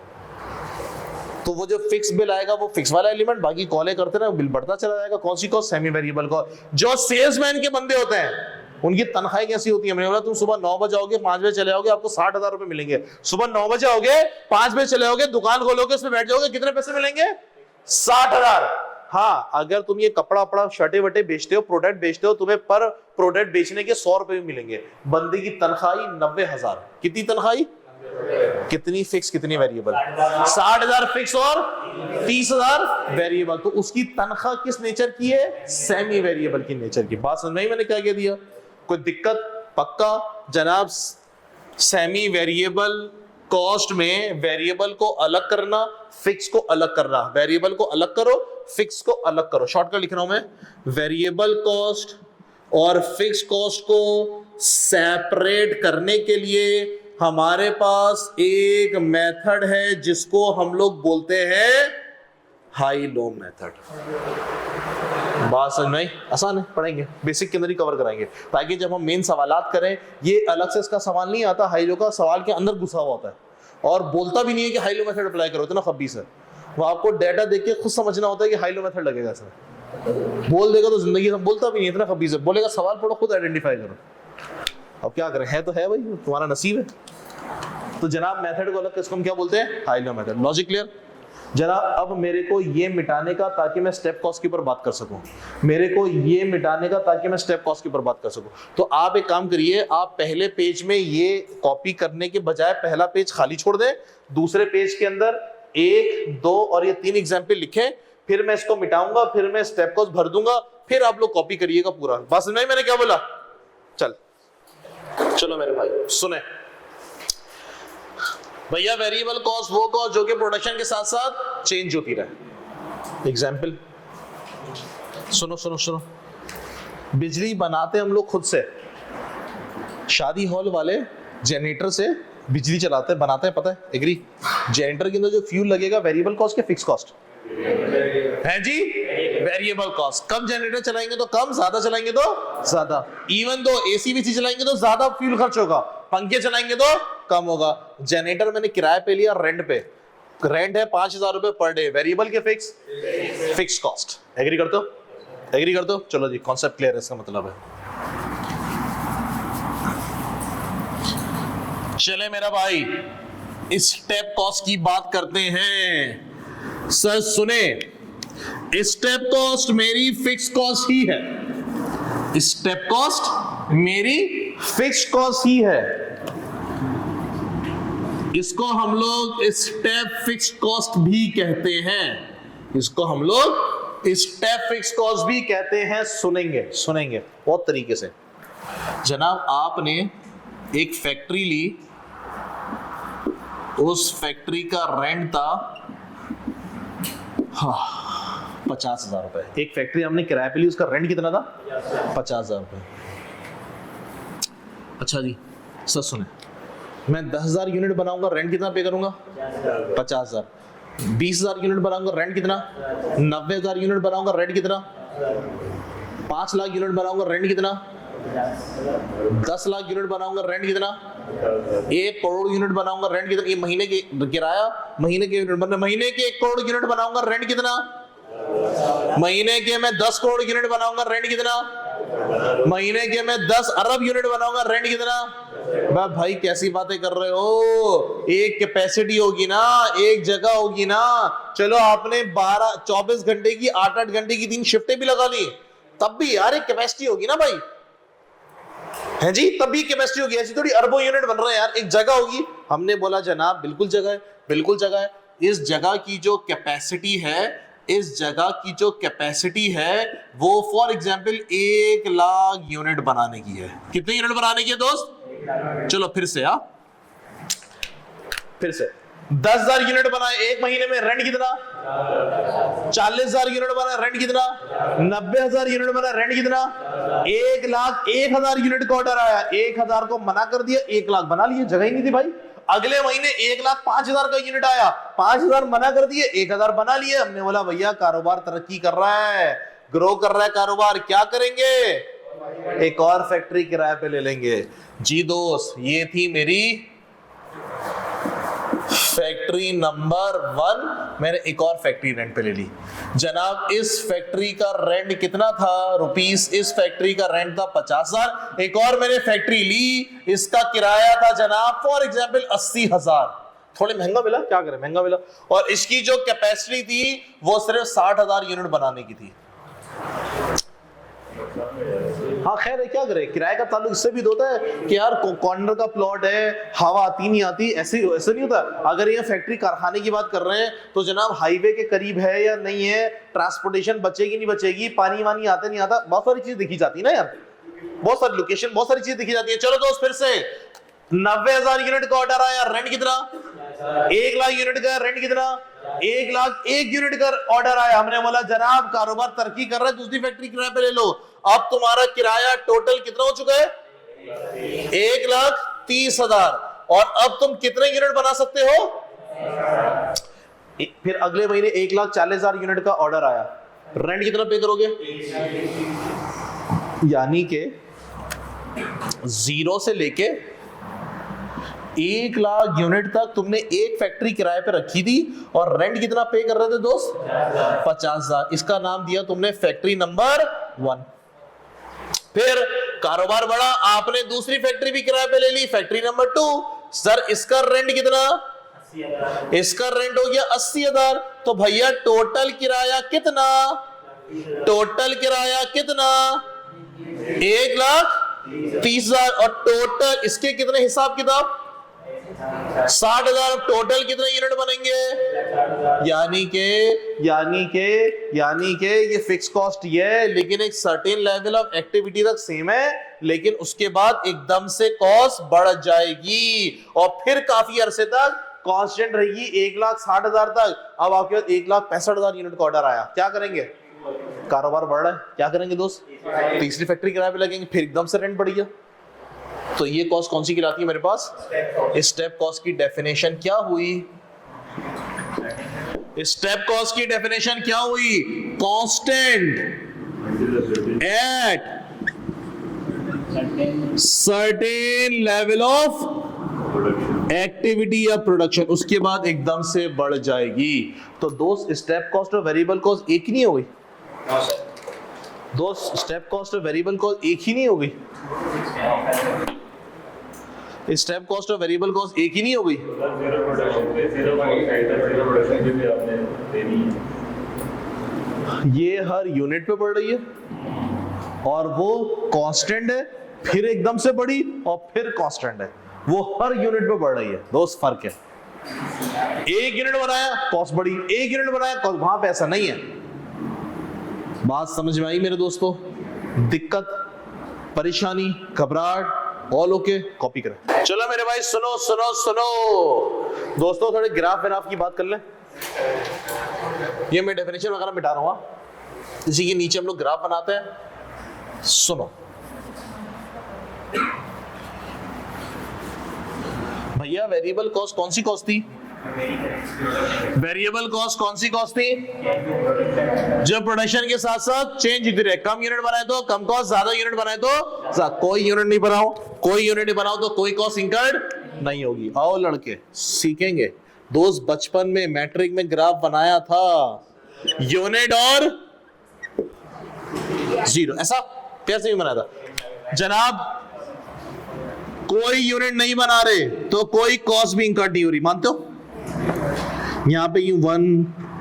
तो वो जो फिक्स बिल आएगा वो फिक्स वाला एलिमेंट, बाकी कॉलें करते रहे बिल बढ़ता चला जाएगा। कौन सी कॉस्ट? Semi variable cost. जो सेल्समैन के बंदे होते हैं उनकी तनख्वाही कैसी होती है? मैंने बोला तुम सुबह 9 बजे आओगे, 5 बजे चले आओगे, आपको 60,000 रुपए मिलेंगे। सुबह 9 बजे आओगे, 5 बजे चले आओगे, दुकान खोलोगे, उसमें बैठ जाओगे, कितने पैसे मिलेंगे? 60,000। हाँ, अगर तुम ये कपड़ा वपड़ा शर्टे वटे बेचते हो, प्रोडक्ट बेचते हो, तुम्हें पर प्रोडक्ट बेचने के 100 रुपए भी मिलेंगे। बंदे की तनख्वाही 90,000। कितनी तनख्वाही? कितनी फिक्स कितनी वेरिएबल? 60,000 फिक्स और 30,000 वेरिएबल। तो उसकी तनख्वाह किस नेचर की है? सेमी वेरिएबल की नेचर की। बात समझ में आई मैंने क्या कह दिया? कोई दिक्कत? पक्का जनाब। सेमी वेरिएबल कॉस्ट में वेरिएबल को अलग करना, फिक्स को अलग करना। वेरिएबल को अलग करो, फिक्स को अलग करो। शॉर्टकट लिख रहा हूं मैं, वेरिएबल कॉस्ट और फिक्स कॉस्ट को सेपरेट करने के लिए हमारे पास एक मेथड है जिसको हम लोग बोलते हैं हाई लो मेथड। बात समझ में आई? आसान है, पढ़ेंगे, बेसिक के अंदर ही कवर कराएंगे, ताकि जब हम मेन सवालात करें, ये अलग से इसका सवाल नहीं आता, हाई लो का सवाल के अंदर घुसा हुआ होता है, और बोलता भी नहीं है कि हाई लो मेथड अप्लाई करो, इतना खबीस है वो। आपको डेटा देख के खुद समझना होता है कि हाई लो मेथड लगेगा इसमें। बोल देगा तो जिंदगी में, बोलता भी नहीं, इतना खबीस है। बोलेगा सवाल पढ़ो, खुद आइडेंटिफाई करो। अब क्या करें, है तो है भाई, तुम्हारा नसीब है। तो जनाब मेथड को अलग, इसको हम क्या बोलते हैं, high low method. Logic clear जनाब? अब मेरे को ये मिटाने का ताकि मैं स्टेप कॉस्ट के ऊपर बात कर सकूं, मेरे को ये मिटाने का ताकि मैं स्टेप कॉस्ट के ऊपर बात कर सकूं। तो आप एक काम करिए, आप पहले पेज में ये कॉपी करने के बजाय पहला पेज खाली छोड़ दें, दूसरे पेज के अंदर 1, 2 और ये 3 एग्जाम्पल लिखें, फिर मैं इसको मिटाऊंगा, फिर मैं स्टेप कॉस्ट भर दूंगा, फिर आप लोग कॉपी करिएगा पूरा। बस नहीं, मैंने क्या बोला? चलो मेरे भाई सुने भैया, वेरिएबल कॉस्ट वो कॉस्ट जो कि प्रोडक्शन के साथ साथ चेंज होती रहे। एग्जाम्पल सुनो सुनो सुनो, बिजली बनाते हम लोग खुद से, शादी हॉल वाले जनरेटर से बिजली चलाते हैं, बनाते हैं, पता है, एग्री? जनरेटर के अंदर जो फ्यूल लगेगा वेरिएबल कॉस्ट के फिक्स कॉस्ट है जी, वेरिएबल कॉस्ट। कम जनरेटर चलाएंगे तो कम, ज्यादा चलाएंगे तो ज्यादा। इवन दो एसी बीसी चलाएंगे तो ज्यादा फ्यूल खर्च होगा, पंखे चलाएंगे तो कम होगा। जनरेटर मैंने किराए पे लिया, रेंट पे, रेंट है 5,000 रुपए पर डे, वेरिएबल के फिक्स कॉस्ट। एग्री करते हो? एग्री करते हो? चलो जी, कॉन्सेप्ट क्लियर है, इसका मतलब है। चले मेरा भाई, स्टेप कॉस्ट की बात करते हैं। सर सुने, स्टेप कॉस्ट मेरी फिक्स कॉस्ट ही है, स्टेप कॉस्ट मेरी फिक्स कॉस्ट ही है, इसको हम लोग स्टेप फिक्स कॉस्ट भी कहते हैं, इसको हम लोग स्टेप फिक्स कॉस्ट भी कहते हैं। सुनेंगे सुनेंगे बहुत तरीके से। जनाब आपने एक फैक्ट्री ली, उस फैक्ट्री का रेंट था 50,000 रुपए। एक फैक्ट्री हमने किराए पे ली, उसका रेंट कितना था? 50,000 रुपए। अच्छा जी, सर सुने, मैं 10,000 यूनिट बनाऊंगा, रेंट कितना पे करूंगा? 50,000। 20,000 यूनिट बनाऊंगा, रेंट कितना? 90,000 यूनिट बनाऊंगा, रेंट कितना? 5 लाख यूनिट बनाऊंगा, रेंट कितना? 10 लाख यूनिट बनाऊंगा, रेंट कितना? 1 करोड़ यूनिट बनाऊंगा, रेंट कितना? ये महीने के किराया, महीने के यूनिट बनने, महीने के 1 करोड़ यूनिट बनाऊंगा, रेंट कितना? महीने के मैं 10 करोड़ यूनिट बनाऊंगा, रेंट कितना? महीने के मैं 10 अरब यूनिट बनाऊंगा, रेंट कितना? भाई कैसी बातें कर रहे हो? एक कैपेसिटी होगी ना, एक जगह होगी ना। चलो आपने 24 घंटे की 8-8 घंटे की 3 शिफ्टें भी लगा ली, तब भी यार एक कैपेसिटी होगी ना भाई, है जी, तभी कैपेसिटी होगी। ऐसी थोड़ी अरबों यूनिट बन रहे हैं यार, एक जगह होगी। हमने बोला जनाब बिल्कुल जगह है, बिल्कुल जगह है। इस जगह की जो कैपेसिटी है, इस जगह की जो कैपेसिटी है वो फॉर एग्जांपल 1 लाख यूनिट बनाने की है। कितने यूनिट बनाने की है दोस्त? चलो फिर से, फिर से 10,000 यूनिट बनाए एक महीने में, रेंट कितना? 40,000 यूनिट बना, रेंट कितना? 90,000 यूनिट बना, रेंट कितना? 1,01,000 यूनिट का ऑर्डर आया, 1,000 को मना कर दिया, 1 लाख बना लिए, जगह ही नहीं थी भाई। अगले महीने 1,05,000 का यूनिट आया, 5,000 मना कर दिए, 1,000 बना लिए। हमने बोला भैया कारोबार तरक्की कर रहा है, ग्रो कर रहा है कारोबार, क्या करेंगे? एक और फैक्ट्री किराए पे ले लेंगे। जी दोस्त, ये थी मेरी फैक्ट्री नंबर 1, मैंने एक और फैक्ट्री रेंट पे ले ली। जनाब इस फैक्ट्री का रेंट कितना था? रुपीस। इस फैक्ट्री का रेंट था 50,000। एक और मैंने फैक्ट्री ली, इसका किराया था जनाब फॉर एग्जांपल 80,000। थोड़े महंगा मिला, क्या करें, महंगा मिला। और इसकी जो कैपेसिटी थी वो सिर्फ 60,000 यूनिट बनाने की थी। हाँ खैर है, क्या करे, किराए का ताल्लुक इससे भी होता है कि यार कॉर्नर का प्लॉट है, हवा आती नहीं आती, ऐसे नहीं होता। अगर ये फैक्ट्री कारखाने की बात कर रहे हैं तो जनाब हाईवे के करीब है या नहीं है, ट्रांसपोर्टेशन बचेगी नहीं बचेगी, पानी वानी आता नहीं आता, बहुत सारी चीज दिखी जाती है ना यार, बहुत सारी लोकेशन, बहुत सारी चीज दिखी जाती है। चलो दोस्त फिर से 90,000 यूनिट का ऑर्डर आया, रेंट कितना? 1 लाख यूनिट का, रेंट कितना? 1,01,000 यूनिट का ऑर्डर आया। हमने बोला जनाब कारोबार तरक्की कर रहा है, दूसरी फैक्ट्री किराए पे ले लो। अब तुम्हारा किराया टोटल कितना हो चुका है? 1,30,000। और अब तुम कितने यूनिट बना सकते हो? फिर अगले महीने 1,40,000 यूनिट का ऑर्डर आया, रेंट कितना पे करोगे? यानी के 0 से लेके 1 लाख यूनिट तक तुमने एक फैक्ट्री किराए पे रखी थी और रेंट कितना पे कर रहे थे दोस्त? 50,000। इसका नाम दिया तुमने फैक्ट्री नंबर 1। फिर कारोबार बढ़ा, आपने दूसरी फैक्ट्री भी किराए पे ले ली, फैक्ट्री नंबर 2। सर इसका रेंट कितना? 80,000। इसका रेंट हो गया 80,000। तो भैया टोटल किराया कितना? टोटल किराया कितना? 1,30,000। और टोटल इसके कितने हिसाब किताब? 60,000। टोटल कितने यूनिट बनेंगे? यानी के ये फिक्स कॉस्ट ये है, लेकिन एक सर्टेन लेवल ऑफ एक्टिविटी तक सेम है, लेकिन उसके बाद एकदम से कॉस्ट बढ़ जाएगी और फिर काफी अरसे तक कांस्टेंट रहेगी 1,60,000 तक। अब आपके पास 1,65,000 यूनिट का ऑर्डर आया, क्या करेंगे? कारोबार बढ़ रहा है, क्या करेंगे दोस्त? तीसरी फैक्ट्री किराए पे लगेंगे, फिर एकदम से रेंट बढ़ गया। तो ये कॉस्ट कौन सी कहलाती है मेरे पास? स्टेप कॉस्ट की डेफिनेशन क्या हुई? स्टेप कॉस्ट की डेफिनेशन क्या हुई? Constant at certain level of activity या प्रोडक्शन, उसके बाद एकदम से बढ़ जाएगी। तो दोस्त स्टेप कॉस्ट और वेरिएबल कॉस्ट एक ही नहीं हो गई? दोस्त स्टेप कॉस्ट और वेरिएबल कॉस्ट एक ही नहीं हो गई? स्टेप कॉस्ट और वेरिएबल कॉस्ट एक ही नहीं हो गई? ये हर यूनिट पे बढ़ रही है और वो कांस्टेंट है, फिर एकदम से बढ़ी और फिर कांस्टेंट है, वो हर यूनिट पे बढ़ रही है। दोस्त फर्क है, एक यूनिट बनाया कॉस्ट बढ़ी, एक यूनिट बनाया कॉस्ट, वहां पे ऐसा नहीं है। बात समझ में आई मेरे दोस्तों? दिक्कत, परेशानी, घबराहट, ऑल ओके? कॉपी करें। चलो मेरे भाई सुनो सुनो सुनो दोस्तों, थोड़े ग्राफ व्राफ की बात कर लें। ये मैं डेफिनेशन वगैरह मिटा रहा हूं, इसी के नीचे हम लोग ग्राफ बनाते हैं। सुनो भैया, वेरिएबल कॉस्ट कौन सी कॉस्ट थी? वेरिएबल कॉस्ट कौन सी कॉस्ट थी? जो प्रोडक्शन के साथ साथ चेंज होती रहे। कम यूनिट बनाए तो कम कॉस्ट, ज्यादा यूनिट बनाए तो कोई यूनिट नहीं बनाओ, कोई यूनिट नहीं बनाओ तो कोई कॉस्ट इंकर्ड नहीं होगी। आओ लड़के सीखेंगे। दोस्त बचपन में मैट्रिक में ग्राफ बनाया था, यूनिट और जीरो, ऐसा कैसे भी बनाया था जनाब? कोई यूनिट नहीं बना रहे तो कोई कॉस्ट भी इंकर्ड नहीं हो रही, मानते हो? यहाँ पे यूं 1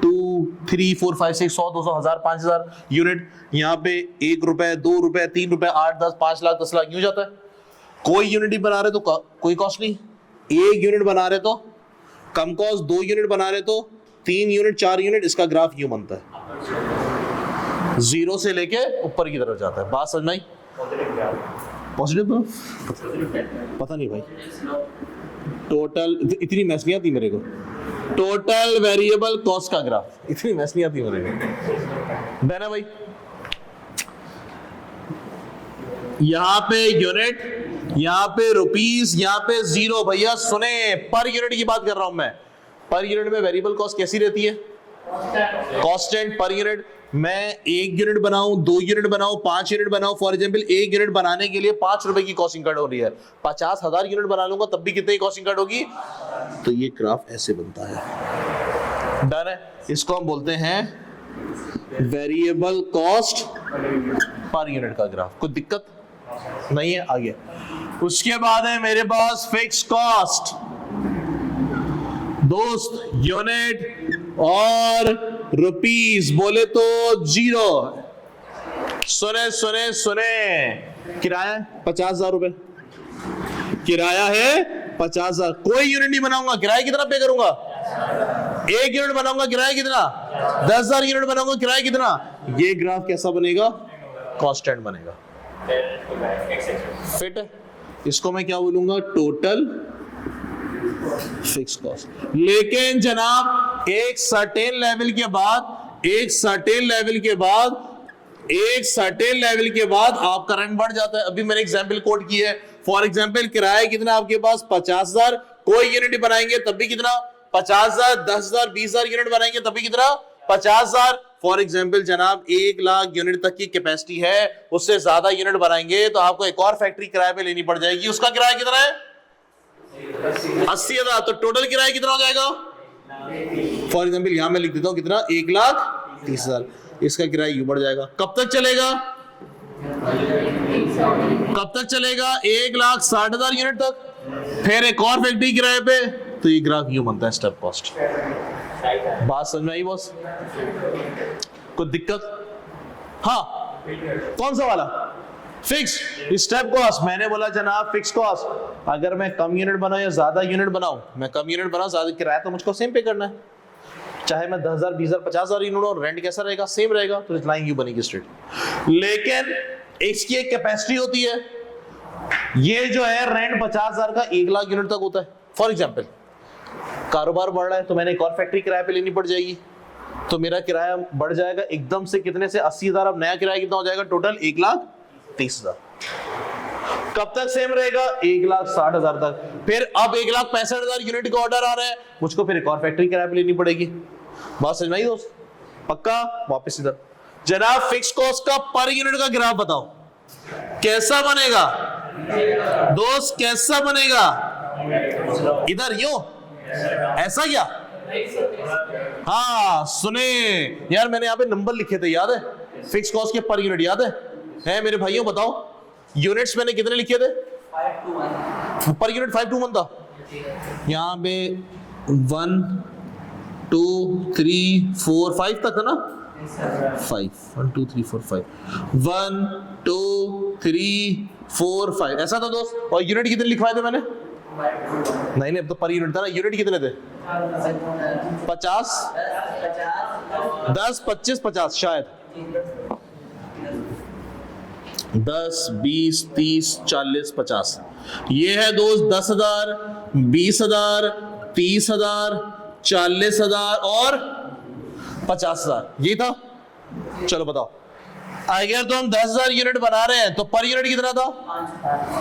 2 3 4 5 6 100 200 1000 5000 यूनिट, यहाँ पे 1 रुपए 2 रुपए 3 रुपए 8 10 5 लाख 10 लाख यूं जाता है। कोई यूनिट ही बना रहे तो कोई कॉस्ट नहीं, एक यूनिट बना रहे तो कम कॉस्ट, 2 यूनिट बना रहे तो 3 यूनिट 4 यूनिट, इसका ग्राफ यूं बनता है, जीरो से लेके ऊपर की तरफ जाता है। बात समझ में आई? पॉजिटिव पता नहीं भाई, टोटल इतनी मैथ नहीं आती मेरे को। टोटल वेरिएबल कॉस्ट का ग्राफ इतनी मैथ नहीं आती मेरे को, देना भाई। यहां पे यूनिट, यहां पे रुपीस, यहां पे जीरो। भैया सुने, पर यूनिट की बात कर रहा हूं मैं। पर यूनिट में वेरिएबल कॉस्ट कैसी रहती है? Constant per unit. मैं 1 यूनिट बनाऊं, 2 यूनिट बनाऊं, 5 यूनिट बनाऊं, फॉर एग्जांपल 1 यूनिट बनाने के लिए 5 रुपए की कॉस्ट इंकर्ड हो रही है। 50,000 यूनिट बना लूंगा तब भी कितनी कॉस्ट इंकर्ड होगी? तो ये ग्राफ ऐसे बनता है। डन है? इसको हम बोलते हैं वेरिएबल कॉस्ट पर यूनिट का ग्राफ। कोई दिक्कत नहीं है? आगे उसके बाद है मेरे पास फिक्स कॉस्ट। दोस्त यूनिट और रुपीस बोले तो जीरो। सुने सुने सुने, किराया 50,000 रुपए, किराया है 50,000। कोई यूनिट नहीं बनाऊंगा, किराया कितना पे करूंगा? 1 यूनिट बनाऊंगा, किराया कितना? 10,000 यूनिट बनाऊंगा, किराया कितना? ये ग्राफ कैसा बनेगा? कांस्टेंट बनेगा। फिट है? इसको मैं क्या बोलूंगा? Total fix cost. लेकिन जनाब एक सर्टेन लेवल के बाद, एक सर्टेन लेवल के बाद आपका रेंट बढ़ जाता है। अभी मैंने एग्जांपल कोट की है। फॉर एग्जांपल किराया कितना आपके पास? 50,000। कोई यूनिट बनाएंगे तब भी कितना? 50,000। 10,000 20,000 यूनिट बनाएंगे तब भी कितना? 50,000। फॉर एग्जांपल जनाब 1 लाख यूनिट तक की कैपेसिटी है, उससे ज्यादा यूनिट बनाएंगे तो आपको एक और फैक्ट्री किराए पे लेनी पड़ जाएगी। उसका किराया कितना है? 80,000। तो टोटल किराया कितना हो जाएगा? फॉर एग्जांपल यहां मैं लिख देता हूं कितना? 1,30,000। इसका किराया यूं बढ़ जाएगा। कब तक चलेगा? कब तक चलेगा? 1,60,000 यूनिट तक। फिर एक और फैक्ट्री किराए पे, तो ये ग्राफ यूं बनता है स्टेप कॉस्ट। बात समझ में आई बॉस? कोई दिक्कत? हाँ, कौन सा वाला? Fix step cost. मैंने बोला जनाब फिक्स कॉस्ट, अगर मैं कम यूनिट बनाऊं या ज्यादा यूनिट बनाऊं, मैं कम यूनिट बनाऊं ज्यादा किराया तो मुझको सेम पे करना है, चाहे मैं 10,000 20,000 50,000 यूनिट और रेंट कैसा रहेगा? सेम रहेगा, तो लाइन यू बनेगी स्ट्रेट। लेकिन इसकी एक कैपेसिटी होती है, ये जो है रेंट 50,000 का 1,00,000 यूनिट तक होता है। फॉर एग्जाम्पल कारोबार बढ़ रहा है तो मैंने एक और फैक्ट्री किराए पे लेनी पड़ जाएगी, तो मेरा किराया बढ़ जाएगा एकदम से कितने से 80,000। अब नया किराया कितना हो जाएगा? टोटल 1,30,000। कब तक सेम रहेगा? 1,60,000 तक। फिर अब 1,65,000 यूनिट का ऑर्डर आ रहा है, मुझको फिर एक और फैक्ट्री किराए पे लेनी पड़ेगी। बात समझ में आई दोस्त? पक्का? वापस इधर जनाब फिक्स कॉस्ट का पर यूनिट का ग्राफ बताओ कैसा बनेगा दोस्त? कैसा बनेगा? इधर यूं ऐसा क्या? हाँ सुने यार, मैंने यहाँ पे नंबर लिखे थे, याद है? फिक्स कॉस्ट के पर यूनिट याद है मेरे भाइयों? बताओ यूनिट्स मैंने कितने लिखे थे? 5 पर यूनिट 5 to 1 था। यहाँ पे 1 2 3 4 5 तक था ना? 5 1 2 3 4 5 1 2 3 4 5 ऐसा था दोस्त। और यूनिट कितने लिखवाए थे मैंने? नहीं अब तो पर यूनिट था ना। यूनिट कितने थे? 50 10 25 50 शायद 10 20 30 40 50। ये है दोस्त 10,000 20,000 30,000 40,000 और 50,000। ये था। चलो बताओ, अगर तो हम 10,000 यूनिट बना रहे हैं तो पर यूनिट कितना था?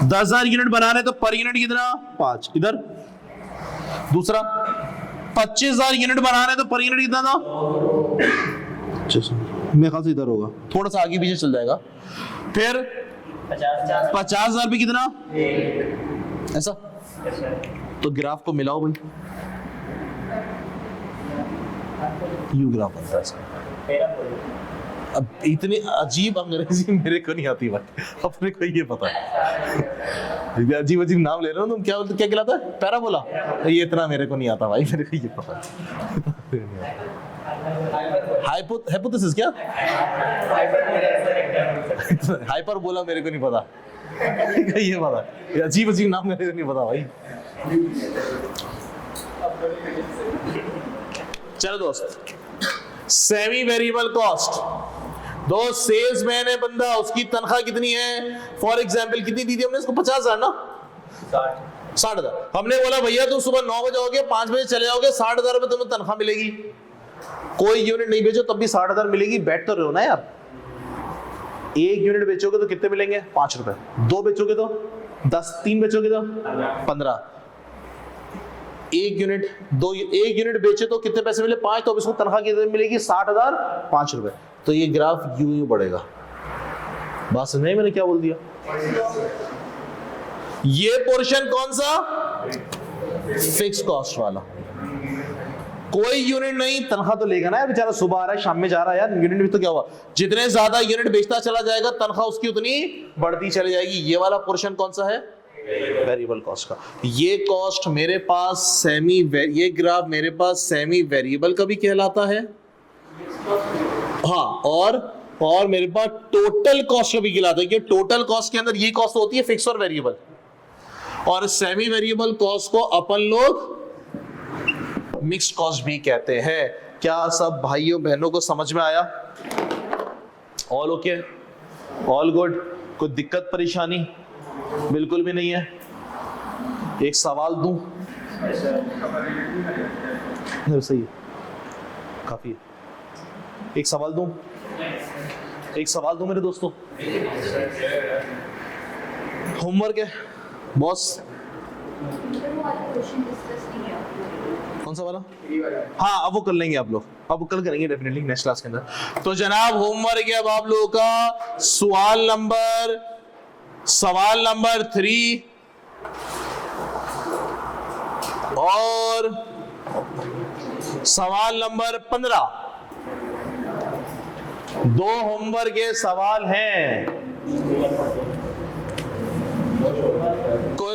10,000 यूनिट बना रहे हैं तो पर यूनिट कितना? 5। इधर दूसरा 25,000 यूनिट बना रहे हैं तो पर यूनिट कितना था? मेरे ख्याल से इधर होगा, थोड़ा सा आगे पीछे चल जाएगा। फिर 50,000 पे कितना? ऐसा। तो ग्राफ को मिलाओ भाई, यू ग्राफ बनता है इसका। अब इतनी अजीब अंग्रेजी मेरे को नहीं आती भाई, अपने को ये पता है। अजीब अजीब नाम ले रहे हो तुम। क्या बोलते, क्या कहलाता है? पैराबोला? ये इतना मेरे को नहीं आता भाई, मेरे को ये पता है। हाइपोथेसिस क्या? हाइपर बोला मेरे को नहीं पता। ये पता है, अजीब अजीब नाम मेरे को नहीं पता भाई। चलो दोस्त, सेमी वेरिएबल कॉस्ट। दो सेल्समैन है बंदा, उसकी तनख्वाह कितनी है? फॉर एग्जांपल कितनी दी थी हमने इसको? 50,000 ना? 60,000। हमने बोला भैया तुम सुबह 9 बजे आओगे 5 बजे चले जाओगे, 60,000 रुपए तुम्हें तनख्वाह मिलेगी। कोई यूनिट नहीं बेचो तब भी 60,000 मिलेगी। बैठ तो रहे हो ना यार। एक यूनिट बेचोगे तो कितने मिलेंगे? 5 रुपए। 2 बेचोगे तो 10, 3 बेचोगे तो 15। एक यूनिट बेचे तो कितने पैसे मिले? 5। तो अब इसको तनख्वाह कितनी मिलेगी? 60,000 5 रुपए। तो ये ग्राफ यूं बढ़ेगा। बात समझ में मैंने क्या बोल दिया? ये पोर्शन कौन सा? फिक्स कॉस्ट वाला। कोई यूनिट नहीं, तनख्वाह तो लेगा ना यार बेचारा, सुबह आ रहा है शाम में जा रहा है यार। यूनिट भी तो क्या हुआ, जितने ज्यादा यूनिट बेचता चला जाएगा तनख्वाह उसकी उतनी बढ़ती चली जाएगी। ये वाला पोर्शन कौन सा है? वेरिएबल कॉस्ट का। ये कॉस्ट मेरे पास ये ग्राफ मेरे पास सेमी वेरिएबल का भी कहलाता है। हाँ, और मेरे पास टोटल कॉस्ट का भी कहलाता है कि टोटल कॉस्ट के अंदर ये कॉस्ट होती है फिक्स और वेरिएबल। और सेमी वेरिएबल कॉस्ट को अपन लोग मिक्स्ड कॉस्ट भी कहते हैं। क्या सब भाइयों बहनों को समझ में आया? ऑल ओके, ऑल गुड, कोई दिक्कत परेशानी? बिल्कुल भी नहीं है। एक सवाल दूं? सही है, काफी है। एक सवाल दूं? एक सवाल दूं मेरे दोस्तों? होमवर्क है बॉस। कौन सा वाला? हाँ, अब वो कर लेंगे आप लोग, अब कल करेंगे डेफिनेटली नेक्स्ट क्लास के अंदर। तो जनाब होमवर्क है अब आप लोगों का सवाल नंबर 3 और सवाल नंबर 15। 2 होमवर्क के सवाल हैं।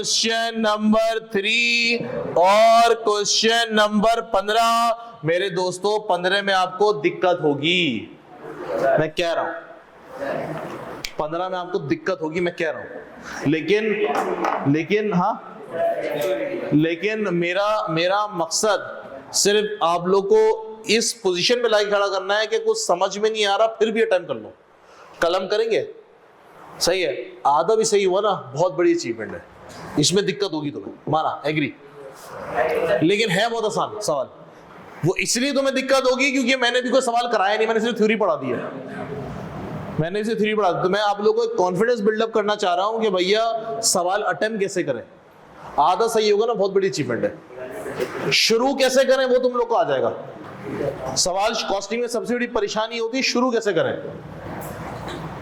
क्वेश्चन नंबर 3 और क्वेश्चन नंबर 15। मेरे दोस्तों 15 में आपको दिक्कत होगी, मैं कह रहा हूं 15 में आपको दिक्कत होगी, मैं कह रहा हूं। लेकिन मेरा मकसद सिर्फ आप लोग को इस पोजीशन में लाके खड़ा करना है कि कुछ समझ में नहीं आ रहा फिर भी अटेम्प्ट कर लो। कलम करेंगे, सही है, आधा भी सही हुआ ना, बहुत बड़ी अचीवमेंट है। इसमें दिक्कत होगी तुम्हें, माना, एग्री, लेकिन है बहुत आसान सवाल। वो इसलिए तुम्हें दिक्कत होगी क्योंकि मैंने भी कोई सवाल कराया नहीं, मैंने सिर्फ थ्योरी पढ़ा दी है, मैंने इसे थ्योरी पढ़ा दी। तो मैं आप लोगों को कॉन्फिडेंस बिल्डअप करना चाह रहा हूं कि भैया सवाल अटेम्प्ट कैसे करें। आधा सही होगा ना, बहुत बड़ी अचीवमेंट है। शुरू कैसे करें वो तुम लोग को आ जाएगा। सवाल कॉस्टिंग में सबसे बड़ी परेशानी होती है शुरू कैसे करें,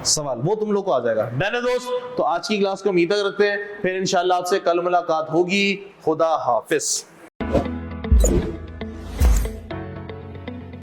सवाल वो तुम लोग को आ जाएगा। डन है दोस्त, तो आज की क्लास को हम यहीं तक रखते हैं, फिर इंशाल्लाह आपसे कल मुलाकात होगी। खुदा हाफिज।